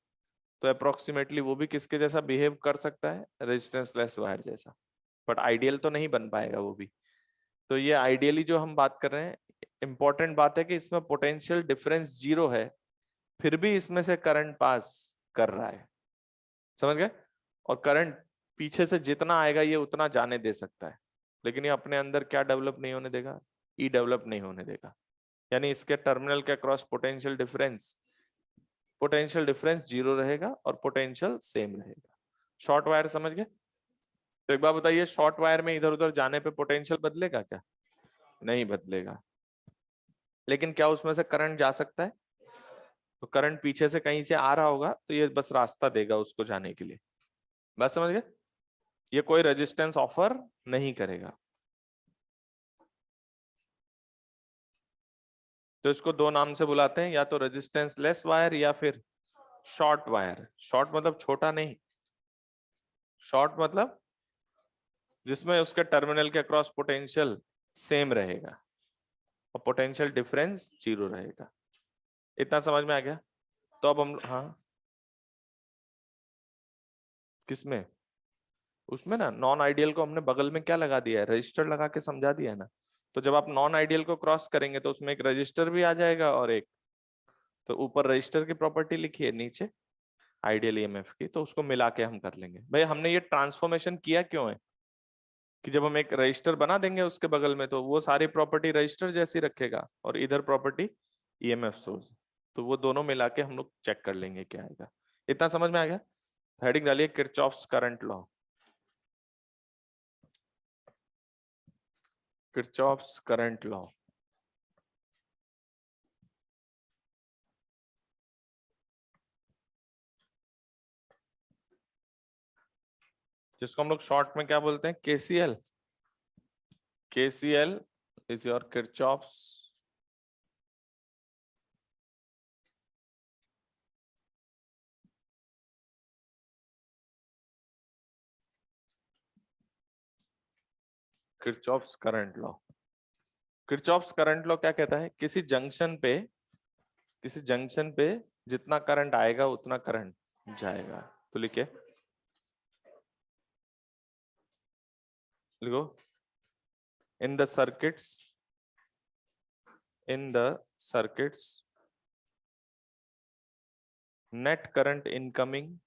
S1: तो अप्रोक्सीमेटली वो भी किसके जैसा बिहेव कर सकता है? रेजिस्टेंस लेस वायर जैसा। बट आइडियल तो नहीं बन पाएगा वो भी। तो ये आइडियली जो हम बात कर रहे हैं, इंपॉर्टेंट बात है कि इसमें पोटेंशियल डिफरेंस जीरो है, फिर भी इसमें से करंट पास कर रहा है। समझ गए? और करंट पीछे से जितना आएगा ये उतना जाने दे सकता है, लेकिन ये अपने अंदर क्या डेवलप नहीं होने देगा? ई डेवलप नहीं होने देगा। यानी इसके टर्मिनल के अक्रॉस पोटेंशियल डिफरेंस जीरो रहेगा और पोटेंशियल सेम रहेगा। शॉर्ट वायर समझ गए? तो एक बार बताइए, शॉर्ट वायर में इधर उधर जाने पे पोटेंशियल बदलेगा क्या? नहीं बदलेगा। लेकिन क्या उसमें से करंट जा सकता है? तो करंट पीछे से कहीं से आ रहा होगा तो ये बस रास्ता देगा उसको जाने के लिए। बात समझ गए? ये कोई रेजिस्टेंस ऑफर नहीं करेगा। तो इसको दो नाम से बुलाते हैं, या तो रेजिस्टेंस लेस वायर या फिर शॉर्ट वायर। शॉर्ट मतलब छोटा नहीं, शॉर्ट मतलब जिसमें उसके टर्मिनल के अक्रॉस पोटेंशियल सेम रहेगा और पोटेंशियल डिफरेंस 0 रहेगा। इतना समझ में आ गया? तो अब हम, हाँ किसमें, उसमें ना नॉन आइडियल को हमने बगल में क्या लगा दिया है, रजिस्टर लगा के समझा दिया है ना। तो जब आप नॉन आइडियल को क्रॉस करेंगे तो उसमें एक रजिस्टर भी आ जाएगा और एक, तो ऊपर रजिस्टर की प्रॉपर्टी लिखी है, नीचे आइडियल ईएमएफ की, तो उसको मिला के हम कर लेंगे। भाई हमने ये ट्रांसफॉर्मेशन किया क्यों है कि जब हम एक रजिस्टर बना देंगे उसके बगल में तो वो सारी प्रॉपर्टी रजिस्टर जैसी रखेगा और इधर प्रॉपर्टी ईएमएफ सोर्स, तो वो दोनों मिला के हम लोग चेक कर लेंगे क्या आएगा। इतना समझ में आ गया? हेडिंग डालिए Kirchhoff's current law. Kirchhoff's current law, जिसको हम लोग शॉर्ट में क्या बोलते हैं, KCL. KCL is your Kirchhoff's Kirchhoff's current law. Kirchhoff's current law क्या कहता है, किसी जंक्शन पे जितना करंट आएगा उतना करंट जाएगा। तो लिखिए, लिखो, in the circuits net current incoming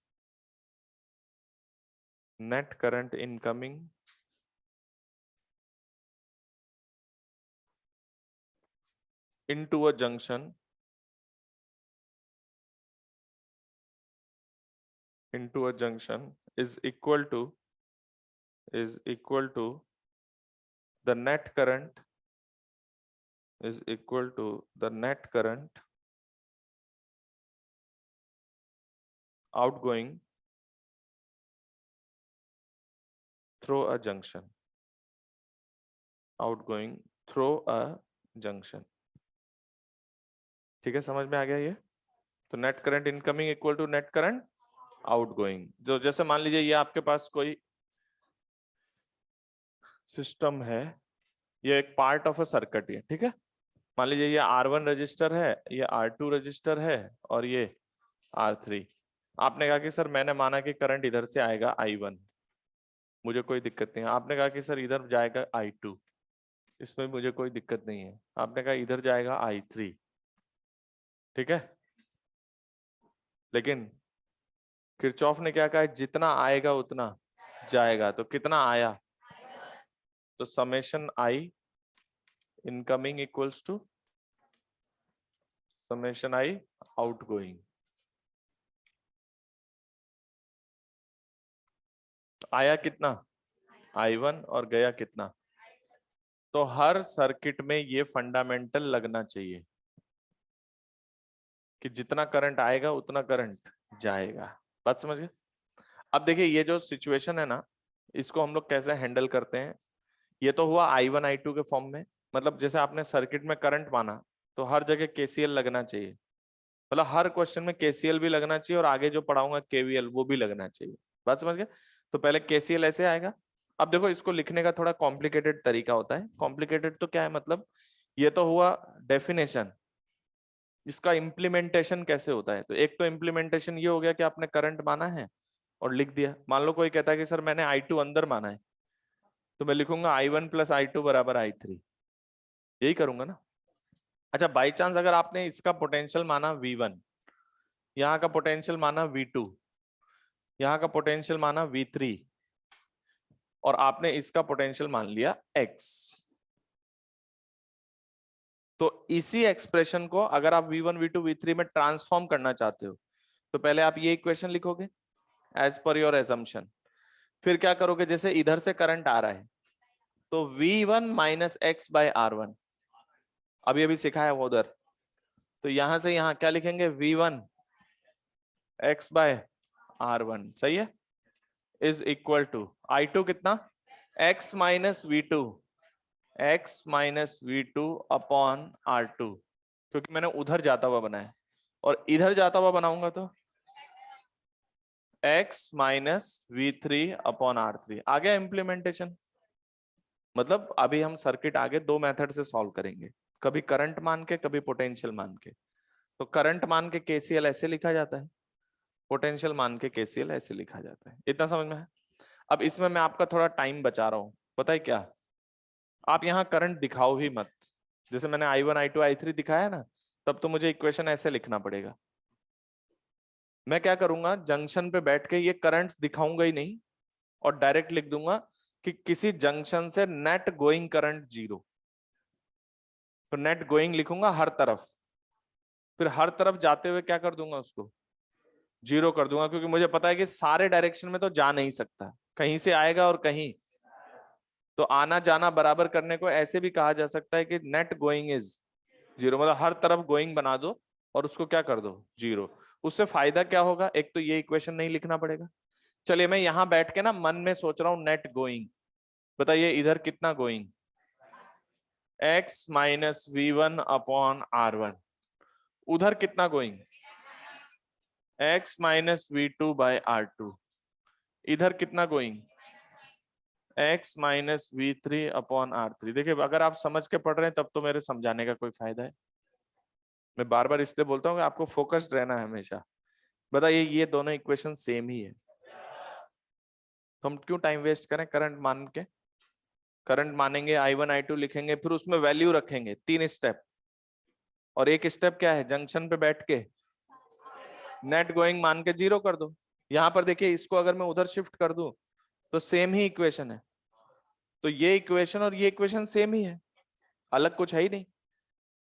S1: into a junction is equal to the net current outgoing through a junction, ठीक है, समझ में आ गया ये? तो net current incoming equal to net current outgoing. जो जैसे मान लीजिए ये आपके पास कोई सिस्टम है, ये एक पार्ट ऑफ अ सर्किट है, ठीक है। मान लीजिए ये R1 रजिस्टर है, ये R2 रजिस्टर है और ये R3। आपने कहा कि सर मैंने माना कि करंट इधर से आएगा I1, मुझे कोई दिक्कत नहीं है। आपने कहा कि सर इधर जाएगा I2, इसमें मुझे कोई दिक्कत नहीं है। आपने कहा इधर जाएगा I3, ठीक है। लेकिन किरचॉफ ने क्या कहा, जितना आएगा उतना जाएगा। तो कितना आया, तो summation I incoming equals to summation I outgoing. आया कितना I1 और गया कितना। तो हर सर्किट में ये फंडामेंटल लगना चाहिए कि जितना करंट आएगा उतना करंट जाएगा। बात समझ गए? अब देखिए ये जो सिचुएशन है ना, इसको हम लोग कैसे हैंडल करते हैं। ये तो हुआ I1 I2 के फॉर्म में, मतलब जैसे आपने सर्किट में करंट माना तो हर जगह KCL लगना चाहिए, मतलब हर क्वेश्चन में KCL भी लगना चाहिए और आगे जो पढ़ाऊंगा KVL वो भी लगना चाहिए। बात समझ गए? तो पहले KCL ऐसे आएगा। अब देखो इसको लिखने का थोड़ा कॉम्प्लिकेटेड तरीका होता है। कॉम्प्लिकेटेड तो क्या है, मतलब ये तो हुआ डेफिनेशन, इसका इम्प्लीमेंटेशन कैसे होता है। तो एक तो इम्प्लीमेंटेशन ये हो गया कि आपने करंट माना है और लिख दिया। मान लो कोई कहता है कि सर मैंने I2 अंदर माना है, तो मैं लिखूंगा I1 प्लस I2 बराबर I3, यही करूंगा ना। अच्छा बाई चांस अगर आपने इसका पोटेंशियल माना V1, यहाँ का पोटेंशियल माना V2, यहाँ का पोटेंशियल माना V3 और आपने इसका पोटेंशियल मान लिया X, तो इसी एक्सप्रेशन को अगर आप V1 V2 V3 में ट्रांसफॉर्म करना चाहते हो तो पहले आप ये इक्वेशन लिखोगे एज पर योर एजम्पशन। फिर क्या करोगे, जैसे इधर से करंट आ रहा है तो V1 minus x bye R1, अभी अभी सिखाया वो उधर, तो यहां से यहां क्या लिखेंगे, V1 एक्स बाय R1, सही है, इज इक्वल टू I2 कितना, x minus V2 upon R2। क्योंकि मैंने उधर जाता हुआ बनाया, और इधर जाता हुआ बनाऊंगा तो x माइनस v3/r3 आ गया इम्प्लीमेंटेशन। मतलब अभी हम सर्किट आगे दो मेथड से सॉल्व करेंगे, कभी करंट मान के, कभी पोटेंशियल मान के। तो करंट मान के केसीएल ऐसे लिखा जाता है, पोटेंशियल मान के केसीएल ऐसे लिखा जाता है। इतना समझ में है? अब इसमें मैं आपका थोड़ा टाइम बचा रहा हूं, पता है क्या, आप यहाँ करंट दिखाओ ही मत। जैसे मैंने i1 i2 i3 दिखाया ना, तब तो मुझे इक्वेशन ऐसे लिखना पड़ेगा। मैं क्या करूंगा, जंक्शन पे बैठ के ये करंट्स दिखाऊंगा ही नहीं, और डायरेक्ट लिख दूंगा कि किसी जंक्शन से नेट गोइंग करंट 0। तो नेट गोइंग लिखूंगा हर तरफ, फिर हर तरफ जाते हुए क्या कर दूंगा, उसको 0 कर दूंगा, क्योंकि मुझे पता है कि सारे डायरेक्शन में तो जा नहीं सकता, कहीं से आएगा और कहीं। तो आना जाना बराबर करने को ऐसे भी कहा जा सकता है कि नेट गोइंग इज 0, मतलब हर तरफ गोइंग बना दो और उसको क्या कर दो 0। उससे फायदा क्या होगा, एक तो ये इक्वेशन नहीं लिखना पड़ेगा। चलिए मैं यहां बैठ के ना मन में सोच रहा हूं नेट गोइंग, बताइए इधर कितना गोइंग, x माइनस v1/r1। उधर कितना गोइंग, x माइनस v2/r2। इधर कितना गोइंग, x माइनस v3/r3। देखिए अगर आप समझ के पढ़ रहे हैं तब तो मेरे समझाने का कोई फायदा है। मैं बार बार इसलिए बोलता हूँ कि आपको फोकस्ड रहना है हमेशा। बताइए ये दोनों इक्वेशन सेम ही है, तो हम क्यों टाइम वेस्ट करें करंट मान के। करंट मानेंगे, i1 i2 लिखेंगे, फिर उसमें वैल्यू रखेंगे 3 स्टेप, और एक स्टेप क्या है, जंक्शन पे बैठ के नेट गोइंग मान के 0 कर दो। यहां पर देखिए इसको अगर मैं उधर शिफ्ट कर दूं तो सेम ही इक्वेशन है। तो ये इक्वेशन और ये इक्वेशन सेम ही है, अलग कुछ है ही नहीं।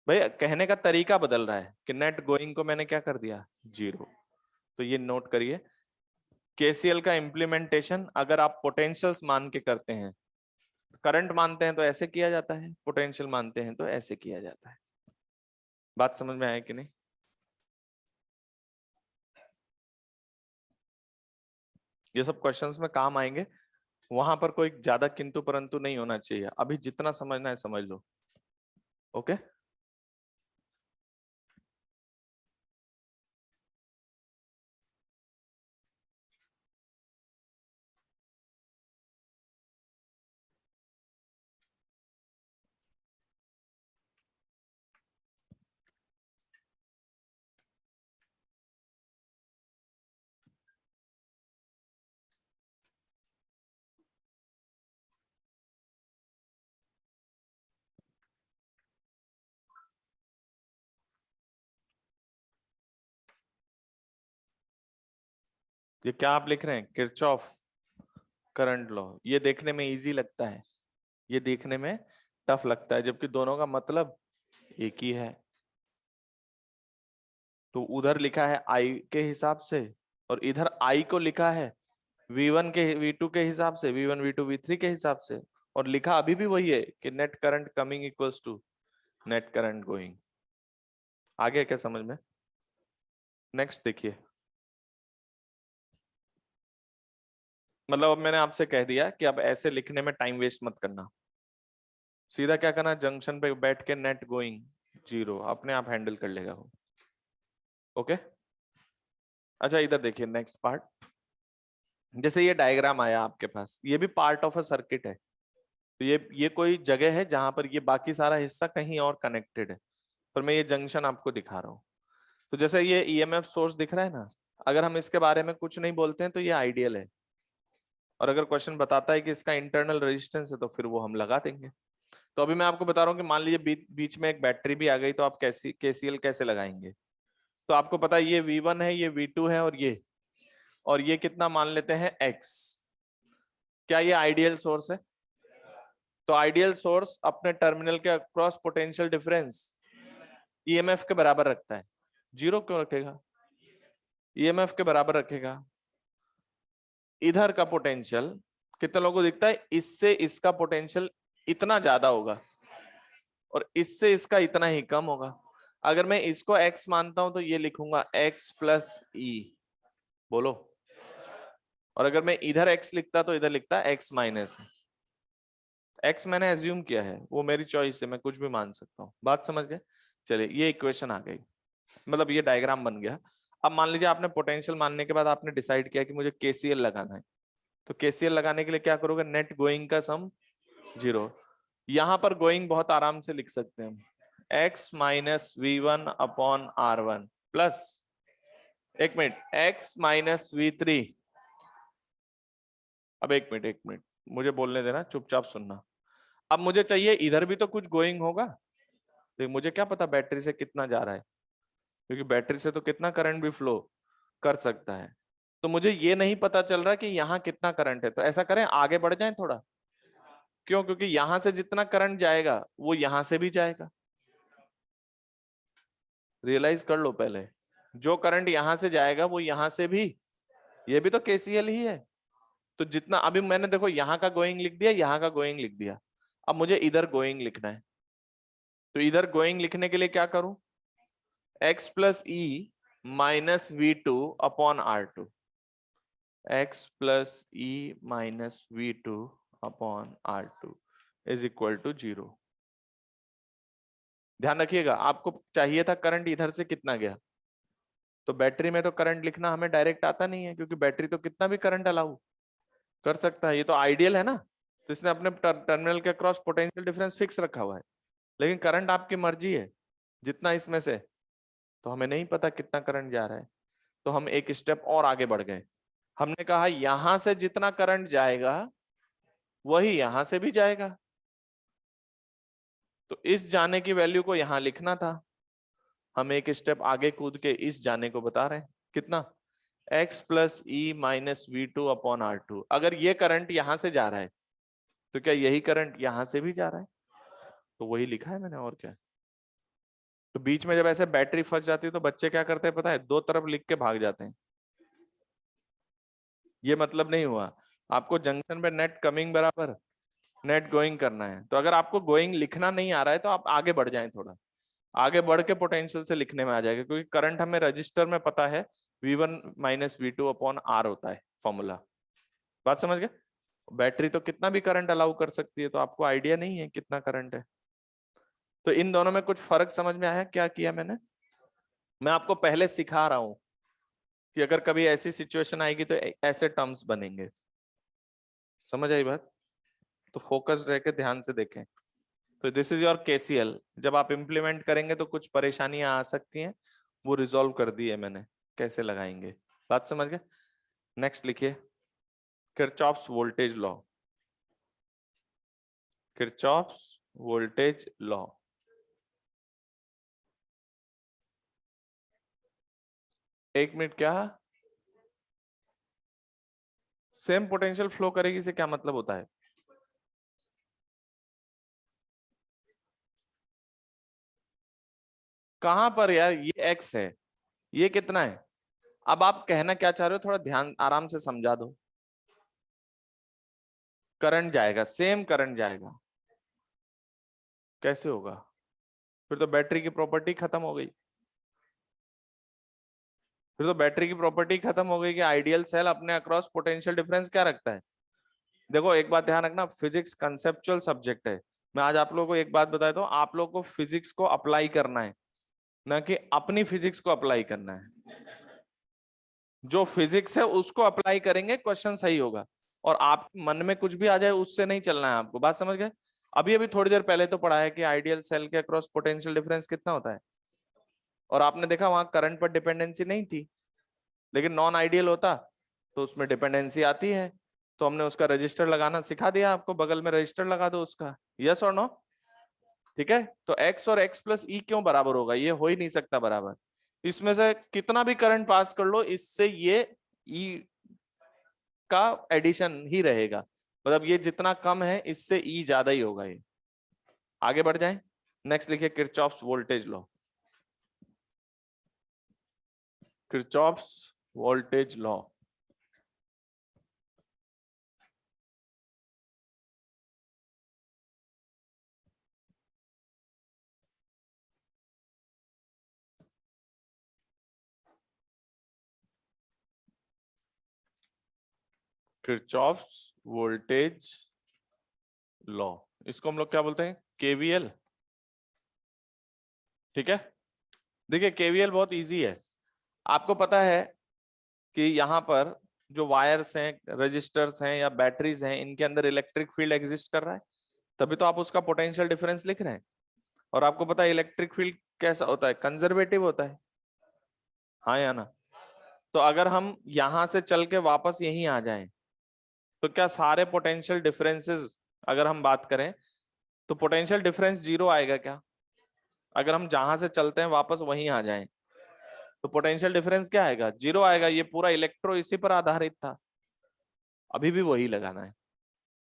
S1: भाई कहने का तरीका बदल रहा है कि नेट गोइंग को मैंने क्या कर दिया 0। तो ये नोट करिए, केसीएल का इम्प्लीमेंटेशन अगर आप पोटेंशियल्स मान के करते हैं, करंट मानते हैं तो ऐसे किया जाता है, पोटेंशियल मानते हैं तो ऐसे किया जाता है। बात समझ में आया कि नहीं? ये सब क्वेश्चंस में काम आएंगे, वहां पर कोई ज्यादा किंतु परंतु नहीं होना चाहिए। अभी जितना समझना है समझ लो। ओके, ये क्या आप लिख रहे हैं, किरचॉफ करंट लॉ। ये देखने में इजी लगता है, ये देखने में टफ लगता है, जबकि दोनों का मतलब एक ही है। तो उधर लिखा है आई के हिसाब से, और इधर आई को लिखा है V1 के V2 के हिसाब से, V1 V2 V3 के हिसाब से, और लिखा अभी भी वही है कि net current coming equals to net current going. आगे क्या समझ में? नेक्स्ट देखिए, मतलब अब मैंने आपसे कह दिया कि अब ऐसे लिखने में टाइम वेस्ट मत करना, सीधा क्या करना, जंक्शन पे बैठ के नेट गोइंग 0 अपने आप हैंडल कर लेगा वो। ओके, अच्छा इधर देखिए नेक्स्ट पार्ट। जैसे ये डायग्राम आया आपके पास, ये भी पार्ट ऑफ अ सर्किट है। तो ये कोई जगह है जहां पर ये बाकी सारा हिस्सा कहीं और कनेक्टेड है, पर मैं ये जंक्शन आपको दिखा रहा हूँ। तो जैसे ये ईएमएफ सोर्स दिख रहा है ना, अगर हम इसके बारे में कुछ नहीं बोलते हैं तो ये आइडियल है, और अगर क्वेश्चन बताता है कि इसका इंटरनल रेजिस्टेंस है तो फिर वो हम लगा देंगे। तो अभी मैं आपको बता रहा हूँ कि मान लीजिए बीच में एक बैटरी भी आ गई, तो आप कैसी केसीएल कैसे लगाएंगे। तो आपको पता है ये V1 है, ये V2 है, और ये कितना मान लेते हैं X। क्या ये आइडियल सोर्स है? तो आइडियल सोर्स अपने टर्मिनल के अक्रॉस पोटेंशियल डिफरेंस ईएमएफ के बराबर रखता है। 0 क्यों रखेगा? ईएमएफ के बराबर रखेगा। इधर का पोटेंशियल कितने लोगों को दिखता है, इससे इसका पोटेंशियल इतना ज्यादा होगा और इससे इसका इतना ही कम होगा। अगर मैं इसको x मानता हूं तो ये लिखूंगा x प्लस ई, बोलो। और अगर मैं इधर x लिखता तो इधर लिखता x माइनस। x मैंने एज्यूम किया है, वो मेरी चॉइस है, मैं कुछ भी मान सकता हूँ। बात समझ गए? चलिए ये इक्वेशन आ गई, मतलब ये डायग्राम बन गया। अब मान लीजिए आपने पोटेंशियल मानने के बाद आपने डिसाइड किया कि मुझे केसीएल लगाना है, तो केसीएल लगाने के लिए क्या करोगे, नेट गोइंग का सम 0। यहां पर गोइंग बहुत आराम से लिख सकते हैं हम, x minus v1 upon r1 plus, एक मिनट, x माइनस v3। अब एक मिनट मुझे बोलने देना, चुपचाप सुनना। अब मुझे चाहिए इधर भी तो कुछ गोइंग होगा, तो मुझे क्या पता बैटरी से कितना जा रहा है, क्योंकि बैटरी से तो कितना करंट भी फ्लो कर सकता है। तो मुझे ये नहीं पता चल रहा कि यहाँ कितना करंट है, तो ऐसा करें आगे बढ़ जाएं थोड़ा। क्यों? क्योंकि यहां से जितना करंट जाएगा वो यहां से भी जाएगा। रियलाइज कर लो पहले, जो करंट यहां से जाएगा वो यहां से भी, ये भी तो केसीएल ही है। तो जितना अभी मैंने देखो यहाँ का गोइंग लिख दिया, यहाँ का गोइंग लिख दिया, अब मुझे इधर गोइंग लिखना है। तो इधर गोइंग लिखने के लिए क्या करूं, x plus E minus v2 upon r2, x plus E minus v2 upon r2 is equal to 0। ध्यान रखिएगा, आपको चाहिए था करंट इधर से कितना गया, तो बैटरी में तो करंट लिखना हमें डायरेक्ट आता नहीं है, क्योंकि बैटरी तो कितना भी करंट अलाउ कर सकता है, ये तो आइडियल है ना। तो इसने अपने टर्मिनल के क्रॉस पोटेंशियल डिफरेंस फिक्स रखा हुआ है, लेकिन करंट आपकी मर्जी है जितना इसमें से, तो हमें नहीं पता कितना करंट जा रहा है। तो हम एक स्टेप और आगे बढ़ गए, हमने कहा यहां से जितना करंट जाएगा वही यहां से भी जाएगा, तो इस जाने की वैल्यू को यहां लिखना था। हम एक स्टेप आगे कूद के इस जाने को बता रहे हैं, कितना, x plus E minus v2 upon r2। अगर ये करंट यहां से जा रहा है तो क्या यही करंट यहां से भी जा रहा है, तो वही लिखा है मैंने, और क्या। तो बीच में जब ऐसे बैटरी फंस जाती है तो बच्चे क्या करते हैं पता है, दो तरफ लिख के भाग जाते हैं। ये मतलब नहीं हुआ, आपको जंक्शन पे नेट कमिंग बराबर नेट गोइंग करना है। तो अगर आपको गोइंग लिखना नहीं आ रहा है तो आप आगे बढ़ जाएं, थोड़ा आगे बढ़ के पोटेंशियल से लिखने में आ जाएगा, क्योंकि करंट हमें रजिस्टर में पता है v1 minus v2 upon r होता है फॉर्मूला। बात समझ गए? बैटरी तो कितना भी करंट अलाउ कर सकती है, तो आपको आइडिया नहीं है कितना करंट है। तो इन दोनों में कुछ फर्क समझ में आया क्या किया मैंने? मैं आपको पहले सिखा रहा हूं कि अगर कभी ऐसी सिचुएशन आएगी तो ऐसे टर्म्स बनेंगे। समझ आई बात? तो फोकस रह के ध्यान से देखें। तो दिस इज योर केसीएल, जब आप इंप्लीमेंट करेंगे तो कुछ परेशानियां आ सकती हैं, वो रिजॉल्व कर दी है मैंने, कैसे लगाएंगे। बात समझ गए? नेक्स्ट लिखिए, Kirchhoff's voltage law. Kirchhoff's voltage law, एक मिनट, क्या सेम पोटेंशियल फ्लो करेगी से क्या मतलब होता है? कहां पर यार, ये एक्स है, ये कितना है? अब आप कहना क्या चाह रहे हो, थोड़ा ध्यान आराम से समझा दो। करंट जाएगा, सेम करंट जाएगा, कैसे होगा? फिर तो बैटरी की प्रॉपर्टी खत्म हो गई, फिर तो बैटरी की प्रॉपर्टी खत्म हो गई कि आइडियल सेल अपने अक्रॉस पोटेंशियल डिफरेंस क्या रखता है। देखो एक बात ध्यान रखना, फिजिक्स कंसेप्चुअल सब्जेक्ट है। मैं आज आप लोगों को एक बात बता दूं, आप लोगों को फिजिक्स को अप्लाई करना है, ना कि अपनी फिजिक्स को अप्लाई करना है। जो फिजिक्स है उसको अप्लाई करेंगे, क्वेश्चन सही होगा। और आप मन में कुछ भी आ जाए उससे नहीं चलना है आपको। बात समझ गए? अभी अभी थोड़ी देर पहले तो पढ़ा है कि आइडियल सेल के अक्रॉस पोटेंशियल डिफरेंस कितना होता है, और आपने देखा वहां करंट पर डिपेंडेंसी नहीं थी, लेकिन नॉन आइडियल होता तो उसमें डिपेंडेंसी आती है। तो हमने उसका रजिस्टर लगाना सिखा दिया आपको, बगल में रजिस्टर लगा दो उसका। यस और नो? ठीक है, तो x और x प्लस ई क्यों बराबर होगा, ये हो ही नहीं सकता बराबर। इसमें से कितना भी करंट पास कर लो, इससे ये ई का एडिशन ही रहेगा, मतलब ये जितना कम है इससे ई ज्यादा ही होगा ये। आगे बढ़ जाएं, नेक्स्ट लिखिए Kirchhoff's voltage law. Kirchhoff's voltage law, Kirchhoff's voltage law, इसको हम लोग क्या बोलते हैं, केवीएल। ठीक है, देखिए केवीएल बहुत इजी है। आपको पता है कि यहाँ पर जो वायर्स हैं, रजिस्टर्स हैं या बैटरीज हैं, इनके अंदर इलेक्ट्रिक फील्ड एग्जिस्ट कर रहा है, तभी तो आप उसका पोटेंशियल डिफरेंस लिख रहे हैं। और आपको पता है इलेक्ट्रिक फील्ड कैसा होता है, कंजर्वेटिव होता है, हाँ या ना। तो अगर हम यहां से चल के वापस यहीं आ जाएं, तो क्या सारे पोटेंशियल डिफरेंसेस अगर हम बात करें तो पोटेंशियल डिफरेंस जीरो आएगा क्या? अगर हम जहां से चलते हैं वापस वहीं आ जाएं तो पोटेंशियल डिफरेंस क्या आएगा? जीरो आएगा। ये पूरा इलेक्ट्रो इसी पर आधारित था, अभी भी वही लगाना है।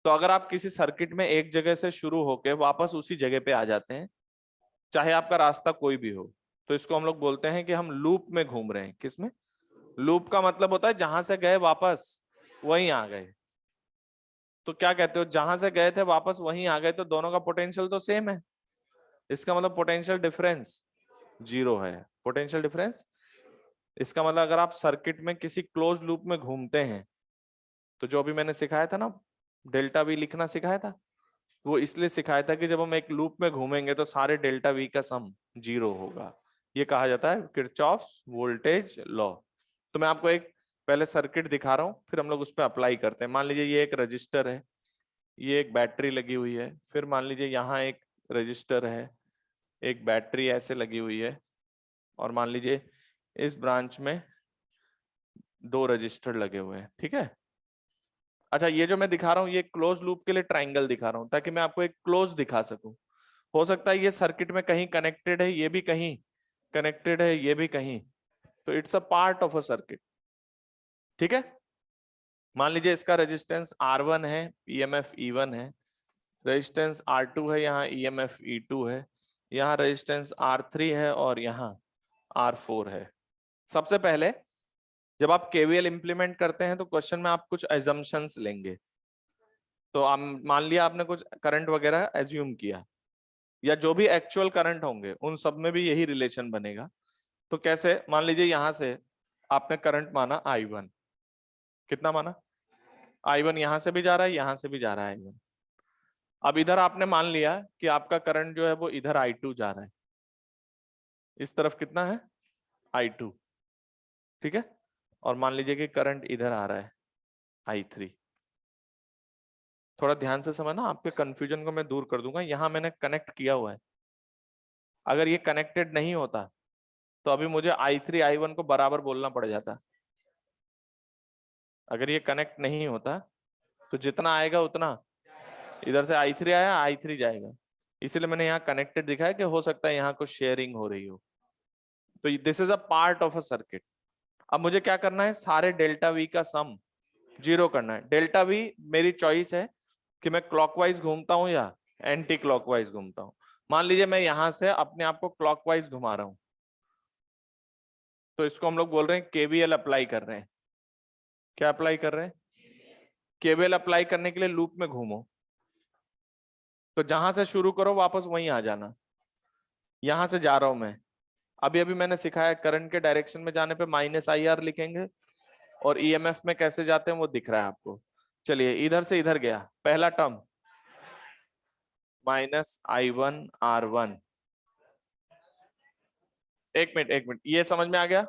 S1: तो अगर आप किसी सर्किट में एक जगह से शुरू होकर वापस उसी जगह पे आ जाते हैं, चाहे आपका रास्ता कोई भी हो, तो इसको हम लोग बोलते हैं कि हम लूप में घूम रहे हैं। किसमें? लूप का मतलब होता है जहां से गए वापस वहीं आ गए। तो क्या कहते हो, जहां से गए थे वापस वहीं आ गए, तो दोनों का पोटेंशियल तो सेम है। इसका मतलब पोटेंशियल डिफरेंस जीरो है। पोटेंशियल डिफरेंस, इसका मतलब अगर आप सर्किट में किसी क्लोज लूप में घूमते हैं, तो जो अभी मैंने सिखाया था ना, डेल्टा वी लिखना सिखाया था, वो इसलिए सिखाया था कि जब हम एक लूप में घूमेंगे तो सारे डेल्टा वी का सम जीरो होगा। ये कहा जाता है किरचॉफ्स वोल्टेज लॉ। तो मैं आपको एक पहले सर्किट दिखा रहा हूँ, फिर हम लोग उस पर अप्लाई करते हैं। मान लीजिए ये एक रजिस्टर है, ये एक बैटरी लगी हुई है, फिर मान लीजिए यहाँ एक रजिस्टर है, एक बैटरी ऐसे लगी हुई है, और मान लीजिए इस ब्रांच में दो रजिस्टर लगे हुए हैं। ठीक है, अच्छा ये जो मैं दिखा रहा हूँ ये क्लोज लूप के लिए ट्राइंगल दिखा रहा हूँ, ताकि मैं आपको एक क्लोज दिखा सकूं। हो सकता है ये सर्किट में कहीं कनेक्टेड है, ये भी कहीं कनेक्टेड है, ये भी कहीं, तो it's a part of a circuit. ठीक है, मान लीजिए इसका रेजिस्टेंस R1 है, ईएमएफ E1 है, रेजिस्टेंस R2 है, यहाँ ईएमएफ E2 है, यहाँ रेजिस्टेंस R3 है, और यहाँ R4 है। सबसे पहले जब आप केवीएल इंप्लीमेंट करते हैं तो क्वेश्चन में आप कुछ एजम्पशंस लेंगे। तो आप मान लिया आपने कुछ करंट वगैरह एज्यूम किया, या जो भी एक्चुअल करंट होंगे उन सब में भी यही रिलेशन बनेगा। तो कैसे? मान लीजिए यहां से आपने करंट माना I1, कितना माना? I1 यहां से भी जा रहा है, यहां से भी जा रहा है I1। अब इधर आपने मान लिया कि आपका करंट जो है वो इधर I2 जा रहा है, इस तरफ कितना है? I2। ठीक है, और मान लीजिए कि करंट इधर आ रहा है I3। थोड़ा ध्यान से समझना, आपके कंफ्यूजन को मैं दूर कर दूंगा। यहां मैंने कनेक्ट किया हुआ है, अगर ये कनेक्टेड नहीं होता तो अभी मुझे I3 I1 को बराबर बोलना पड़ जाता। अगर ये कनेक्ट नहीं होता तो जितना आएगा उतना, इधर से I3 आया I3 जाएगा, इसीलिए मैंने यहाँ कनेक्टेड दिखाया कि हो सकता है यहाँ कुछ शेयरिंग हो रही हो। तो this is a part of a circuit. अब मुझे क्या करना है, सारे डेल्टा वी का सम जीरो करना है। डेल्टा वी मेरी चॉइस है कि मैं क्लॉकवाइज घूमता हूं या एंटी क्लॉकवाइज घूमता हूं। मान लीजिए मैं यहां से अपने आप को क्लॉकवाइज घुमा रहा हूं, तो इसको हम लोग बोल रहे हैं केवीएल अप्लाई कर रहे हैं। क्या अप्लाई कर रहे हैं? केवीएल अप्लाई करने के लिए लूप में घूमो, तो जहां से शुरू करो वापस वहीं आ जाना। यहां से जा रहा हूं मैं, अभी अभी मैंने सिखाया करंट के डायरेक्शन में जाने पे -IR लिखेंगे, और ईएमएफ में कैसे जाते हैं वो दिख रहा है आपको। चलिए इधर से इधर गया, पहला टर्म -I1R1। एक मिनट एक मिनट, ये समझ में आ गया?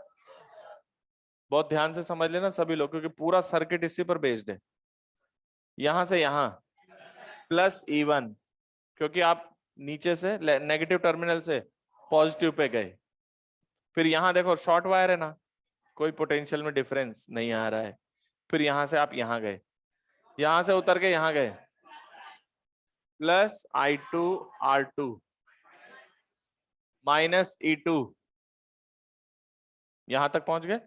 S1: बहुत ध्यान से समझ लेना सभी लोग, क्योंकि पूरा सर्किट इसी पर बेस्ड है। यहां से यहां +E1, क्योंकि आप नीचे से नेगेटिव टर्मिनल से पॉजिटिव पे गए। फिर यहां देखो शॉर्ट वायर है ना, कोई पोटेंशियल में डिफरेंस नहीं आ रहा है। फिर यहां से आप यहां गए, यहां से उतर के यहां गए, +I2R2 -E2, यहां तक पहुंच गए।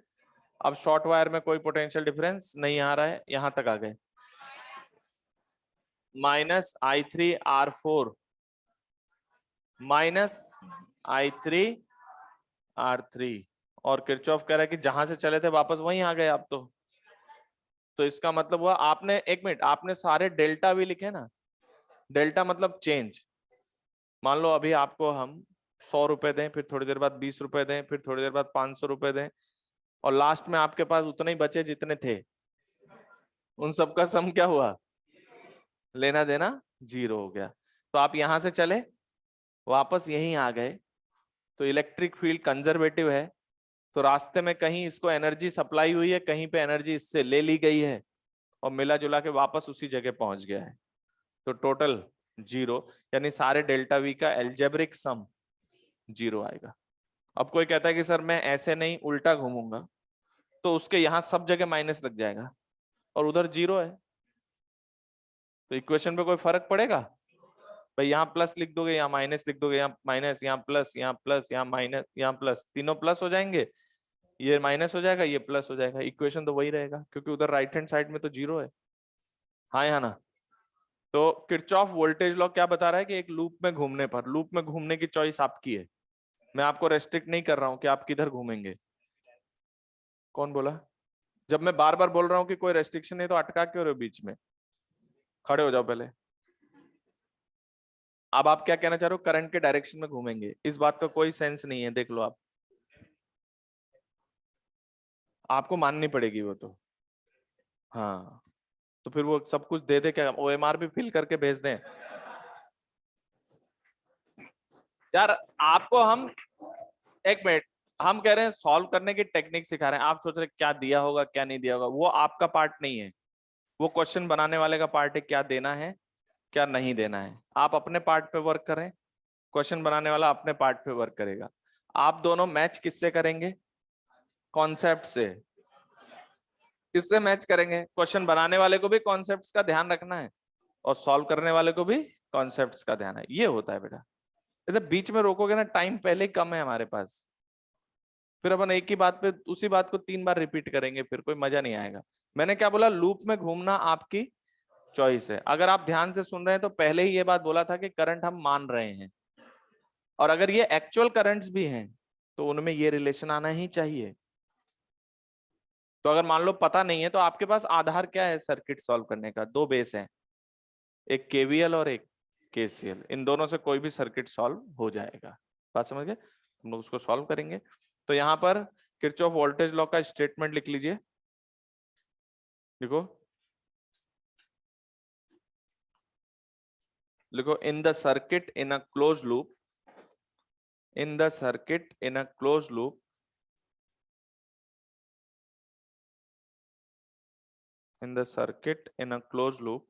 S1: अब शॉर्ट वायर में कोई पोटेंशियल डिफरेंस नहीं आ रहा है, यहां तक आ गए, -I3R4 -I3R3, और किरचॉफ कह रहा है कि जहां से चले थे वापस वहीं आ गए आप। तो इसका मतलब हुआ आपने, एक मिनट, आपने सारे डेल्टा भी लिखे ना, डेल्टा मतलब चेंज। मान लो अभी आपको हम 100 रुपए दें, फिर थोड़ी देर बाद 20 रुपए दें, फिर थोड़ी देर बाद 500 रुपए दें, और लास्ट में आपके पास उतने ही बचे जितने थे, उन सबका सम क्या हुआ? लेना देना जीरो हो गया। तो आप यहां से चले वापस यहीं आ गए, तो इलेक्ट्रिक फील्ड कंजर्वेटिव है, तो रास्ते में कहीं इसको एनर्जी सप्लाई हुई है, कहीं पे एनर्जी इससे ले ली गई है और मिला जुला के वापस उसी जगह पहुंच गया है, तो टोटल 0, यानी सारे डेल्टा वी का एल्जेब्रिक सम 0 आएगा। अब कोई कहता है कि सर मैं ऐसे नहीं उल्टा घूमूंगा, तो उसके यहां सब जगह माइनस लग जाएगा और उधर 0 है, तो इक्वेशन पे कोई फर्क पड़ेगा? भाई यहाँ प्लस लिख दोगे, यहाँ माइनस लिख दोगे, यहाँ माइनस, यहाँ प्लस, यहाँ प्लस, यहाँ माइनस, यहाँ प्लस, तीनों प्लस हो जाएंगे, ये माइनस हो जाएगा, ये प्लस हो जाएगा, इक्वेशन तो वही रहेगा क्योंकि उधर राइट हैंड साइड में तो 0 है। हाँ या ना? तो किरचॉफ वोल्टेज लॉ क्या बता रहा है कि एक लूप में घूमने पर, लूप में घूमने की चॉइस आपकी है, मैं आपको रेस्ट्रिक्ट नहीं कर रहा हूं कि आप किधर घूमेंगे। कौन बोला? जब मैं बार बार बोल रहा हूं कि कोई रेस्ट्रिक्शन नहीं, तो अटका क्यों रहे हो बीच में? खड़े हो जाओ पहले। अब आप क्या कहना चाह रहे हो? करंट के डायरेक्शन में घूमेंगे, इस बात का कोई सेंस नहीं है, देख लो आप, आपको माननी पड़ेगी वो तो। हाँ, तो फिर वो सब कुछ दे दे, क्या ओएमआर भी फिल करके भेज दें? यार आपको हम, एक मिनट, हम कह रहे हैं सॉल्व करने की टेक्निक सिखा रहे हैं, आप सोच रहे क्या दिया होगा क्या नहीं दिया होगा, वो आपका पार्ट नहीं है, वो क्वेश्चन बनाने वाले का पार्ट है, क्या देना है क्या नहीं देना है। आप अपने पार्ट पे वर्क करें, क्वेश्चन बनाने वाला अपने पार्ट पे वर्क करेगा। आप दोनों मैच किससे करेंगे? कॉन्सेप्ट से। किससे मैच करेंगे? क्वेश्चन बनाने वाले को भी कॉन्सेप्ट्स का ध्यान रखना है और सॉल्व करने वाले को भी कॉन्सेप्ट्स का ध्यान है, ये होता है बेटा। ऐसे बीच में रोकोगे ना, टाइम पहले ही कम है हमारे पास, फिर अपन एक ही बात पे उसी बात को 3 बार रिपीट करेंगे, फिर कोई मजा नहीं आएगा। मैंने क्या बोला? लूप में घूमना आपकी चॉइस है। अगर आप ध्यान से सुन रहे हैं तो पहले ही ये बात बोला था कि करंट हम मान रहे हैं, और अगर ये एक्चुअल करंट्स भी हैं तो उनमें ये रिलेशन आना ही चाहिए। तो अगर मान लो पता नहीं है, तो आपके पास आधार क्या है सर्किट सॉल्व करने का? 2 बेस है, एक केवीएल और एक केसीएल, इन दोनों से कोई भी सर्किट सॉल्व हो जाएगा। बात समझ गए? हम लोग उसको सॉल्व करेंगे। तो यहां पर किरचॉफ वोल्टेज लॉ का स्टेटमेंट लिख लीजिए, देखो लिखो, in the circuit in a close loop, in the circuit in a closed loop, in the circuit in a closed loop,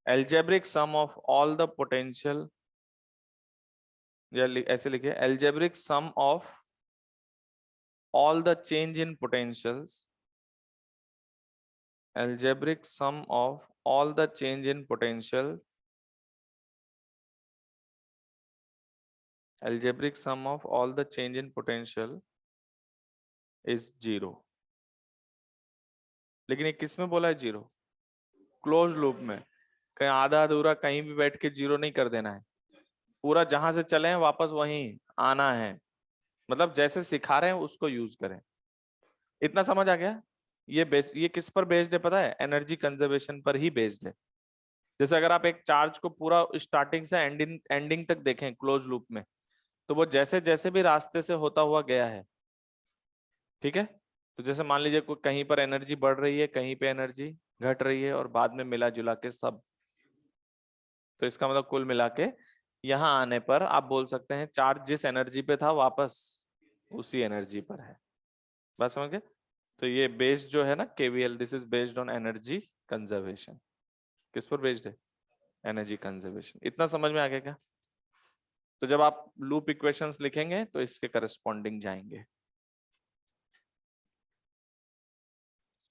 S1: algebraic sum of all the potential, या ऐसे लिखिए, algebraic sum of all the change in potentials, algebraic sum of all the change in potential, algebraic sum of all the change in potential is 0। लेकिन ये किस में बोला है 0? Close loop में। कहीं आधा अधूरा कहीं भी बैठ के 0 नहीं कर देना है, पूरा जहां से चले हैं वापस वहीं आना है। मतलब जैसे सिखा रहे हैं उसको यूज करें। इतना समझ आ गया? ये किस पर बेस्ड है पता है? एनर्जी कंजर्वेशन पर ही बेस्ड है। जैसे अगर आप एक चार्ज को पूरा स्टार्टिंग से एंडिंग तक देखें क्लोज लूप में, तो वो जैसे जैसे भी रास्ते से होता हुआ गया है, ठीक है, तो जैसे मान लीजिए कहीं पर एनर्जी बढ़ रही है, कहीं पे एनर्जी घट रही है, और बाद में मिला जुला के सब, तो इसका मतलब कुल मिला के यहाँ आने पर आप बोल सकते हैं चार्ज जिस एनर्जी पे था वापस उसी एनर्जी पर है। बात समझ गए? तो ये बेस्ड जो है ना KVL, this is based on energy conservation. किस पर बेस्ड है? Energy conservation. इतना समझ में आ गया क्या? तो जब आप लूप इक्वेशंस लिखेंगे तो इसके करस्पॉन्डिंग जाएंगे।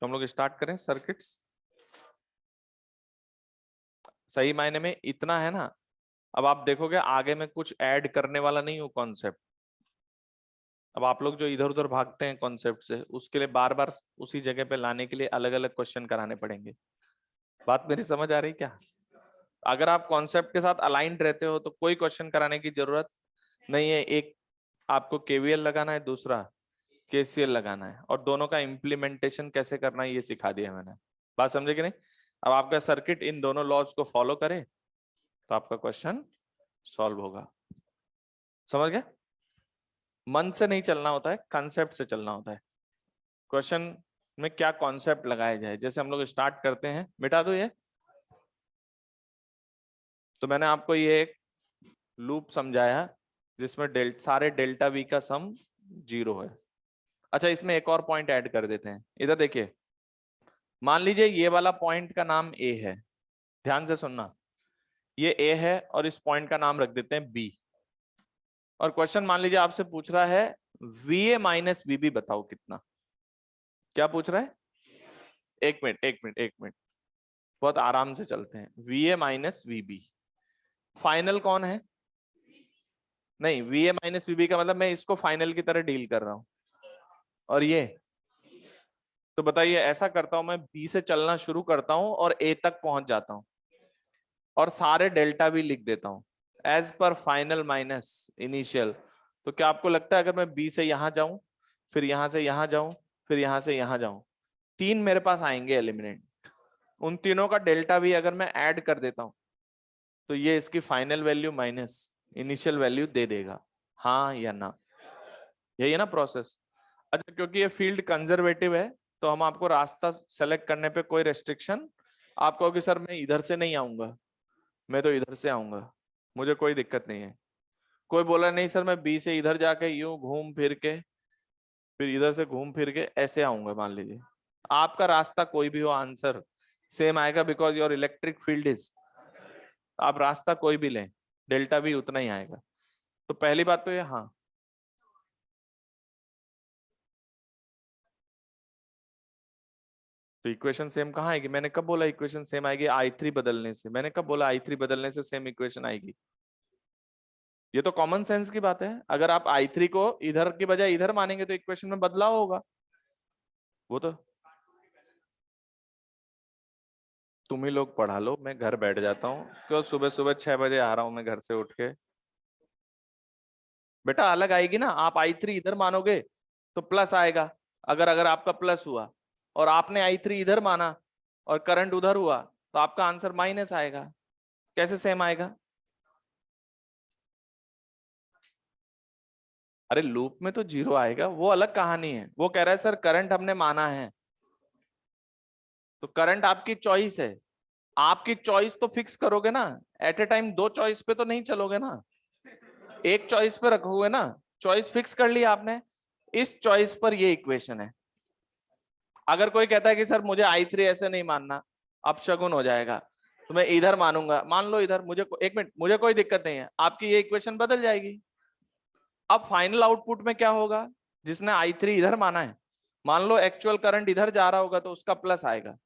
S1: तो हम लोग स्टार्ट करें सर्किट्स। सही मायने में इतना है ना। अब आप देखोगे आगे में कुछ ऐड करने वाला नहीं हूं कॉन्सेप्ट। अब आप लोग जो इधर उधर भागते हैं कॉन्सेप्ट से, उसके लिए बार बार उसी जगह पे लाने के लिए अलग अलग क्वेश्चन कराने पड़ेंगे। बात मेरी समझ आ रही क्या? अगर आप कॉन्सेप्ट के साथ अलाइंड रहते हो तो कोई क्वेश्चन कराने की जरूरत नहीं है। एक आपको केवीएल लगाना है, दूसरा केसीएल लगाना है, और दोनों का इम्प्लीमेंटेशन कैसे करना है ये सिखा दिया मैंने। बात समझे कि नहीं? अब आपका सर्किट इन दोनों लॉज को फॉलो करे तो आपका क्वेश्चन सॉल्व होगा। समझ गए? मन से नहीं चलना होता है, कंसेप्ट से चलना होता है। क्वेश्चन में क्या कॉन्सेप्ट लगाया जाए। जैसे हम लोग स्टार्ट करते हैं, मिटा दो ये। तो मैंने आपको ये एक लूप समझाया जिसमें सारे डेल्टा वी का सम 0 है। अच्छा, इसमें एक और पॉइंट ऐड कर देते हैं। इधर देखिए, मान लीजिए ये वाला पॉइंट का नाम ए है, ध्यान से सुनना, ये ए है और इस पॉइंट का नाम रख देते हैं बी। और क्वेश्चन मान लीजिए आपसे पूछ रहा है वी ए माइनस वीबी बताओ कितना। क्या पूछ रहा है? एक मिनट एक मिनट एक मिनट, बहुत आराम से चलते हैं। V A minus VB, final कौन है? नहीं, वी ए माइनस वीबी का मतलब मैं इसको फाइनल की तरह डील कर रहा हूं, और ये तो बताइए, ऐसा करता हूं मैं, बी से चलना शुरू करता हूं और ए तक पहुंच जाता हूं और सारे डेल्टा भी लिख देता हूं as per final minus initial. तो क्या आपको लगता है अगर मैं बी से यहां जाऊं, फिर यहां से यहां जाऊं, फिर यहां से यहां जाऊं, 3 मेरे पास आएंगे एलिमिनेंट, उन तीनों का डेल्टा भी अगर मैं ऐड कर देता हूं तो ये इसकी final value minus initial value दे देगा, हाँ या ना? यही है ना प्रोसेस। अच्छा, क्योंकि ये फील्ड कंजर्वेटिव है तो हम आपको रास्ता सेलेक्ट करने पे कोई रेस्ट्रिक्शन, आप कहोगे सर मैं इधर से नहीं आऊंगा, मैं तो इधर से आऊंगा, मुझे कोई दिक्कत नहीं है। कोई बोला नहीं सर मैं बी से इधर जाके यूं घूम फिर के फिर इधर से घूम फिर के ऐसे आऊंगा, मान लीजिए आपका रास्ता कोई भी हो, आंसर सेम आएगा, because your electric field is, आप रास्ता कोई भी लें डेल्टा भी उतना ही आएगा। तो पहली बात तो ये, हाँ तो इक्वेशन सेम कहाँ आएगी? मैंने कब बोला इक्वेशन सेम आएगी? I3 बदलने से। मैंने कब बोला I3 बदलने से सेम इक्वेशन आएगी? ये तो कॉमन सेंस की बात है। अगर आप I3 को इधर की बजाय इधर मानेंगे तो इक्वेशन में बदलाव होगा। वो तो तुम ही लोग पढ़ा लो, मैं घर बैठ जाता हूँ, क्यों सुबह सुबह 6 बजे आ रहा हूँ मैं घर से उठ के। बेटा अलग आएगी ना, आप I3 इधर मानोगे तो प्लस आएगा, अगर अगर आपका प्लस हुआ, और आपने I3 इधर माना और करंट उधर हुआ तो आपका आंसर माइनस आएगा। कैसे सेम आएगा? अरे लूप में तो 0 आएगा, वो अलग कहानी है। वो कह रहा है सर करंट हमने माना है, तो करंट आपकी चॉइस है, आपकी चॉइस तो फिक्स करोगे ना, एट ए टाइम दो चॉइस पे तो नहीं चलोगे ना, एक चॉइस पे रखोगे ना। चॉइस फिक्स कर लिया आपने, इस चॉइस पर ये इक्वेशन है। अगर कोई कहता है कि सर मुझे I3 ऐसे नहीं मानना, अब शगुन हो जाएगा, तो मैं इधर मानूंगा, मान लो इधर, मुझे एक मिनट, मुझे कोई दिक्कत नहीं है, आपकी ये इक्वेशन बदल जाएगी। अब फाइनल आउटपुट में क्या होगा? जिसने I3 इधर माना है, मान लो एक्चुअल करंट इधर जा रहा होगा तो उसका प्लस आएगा,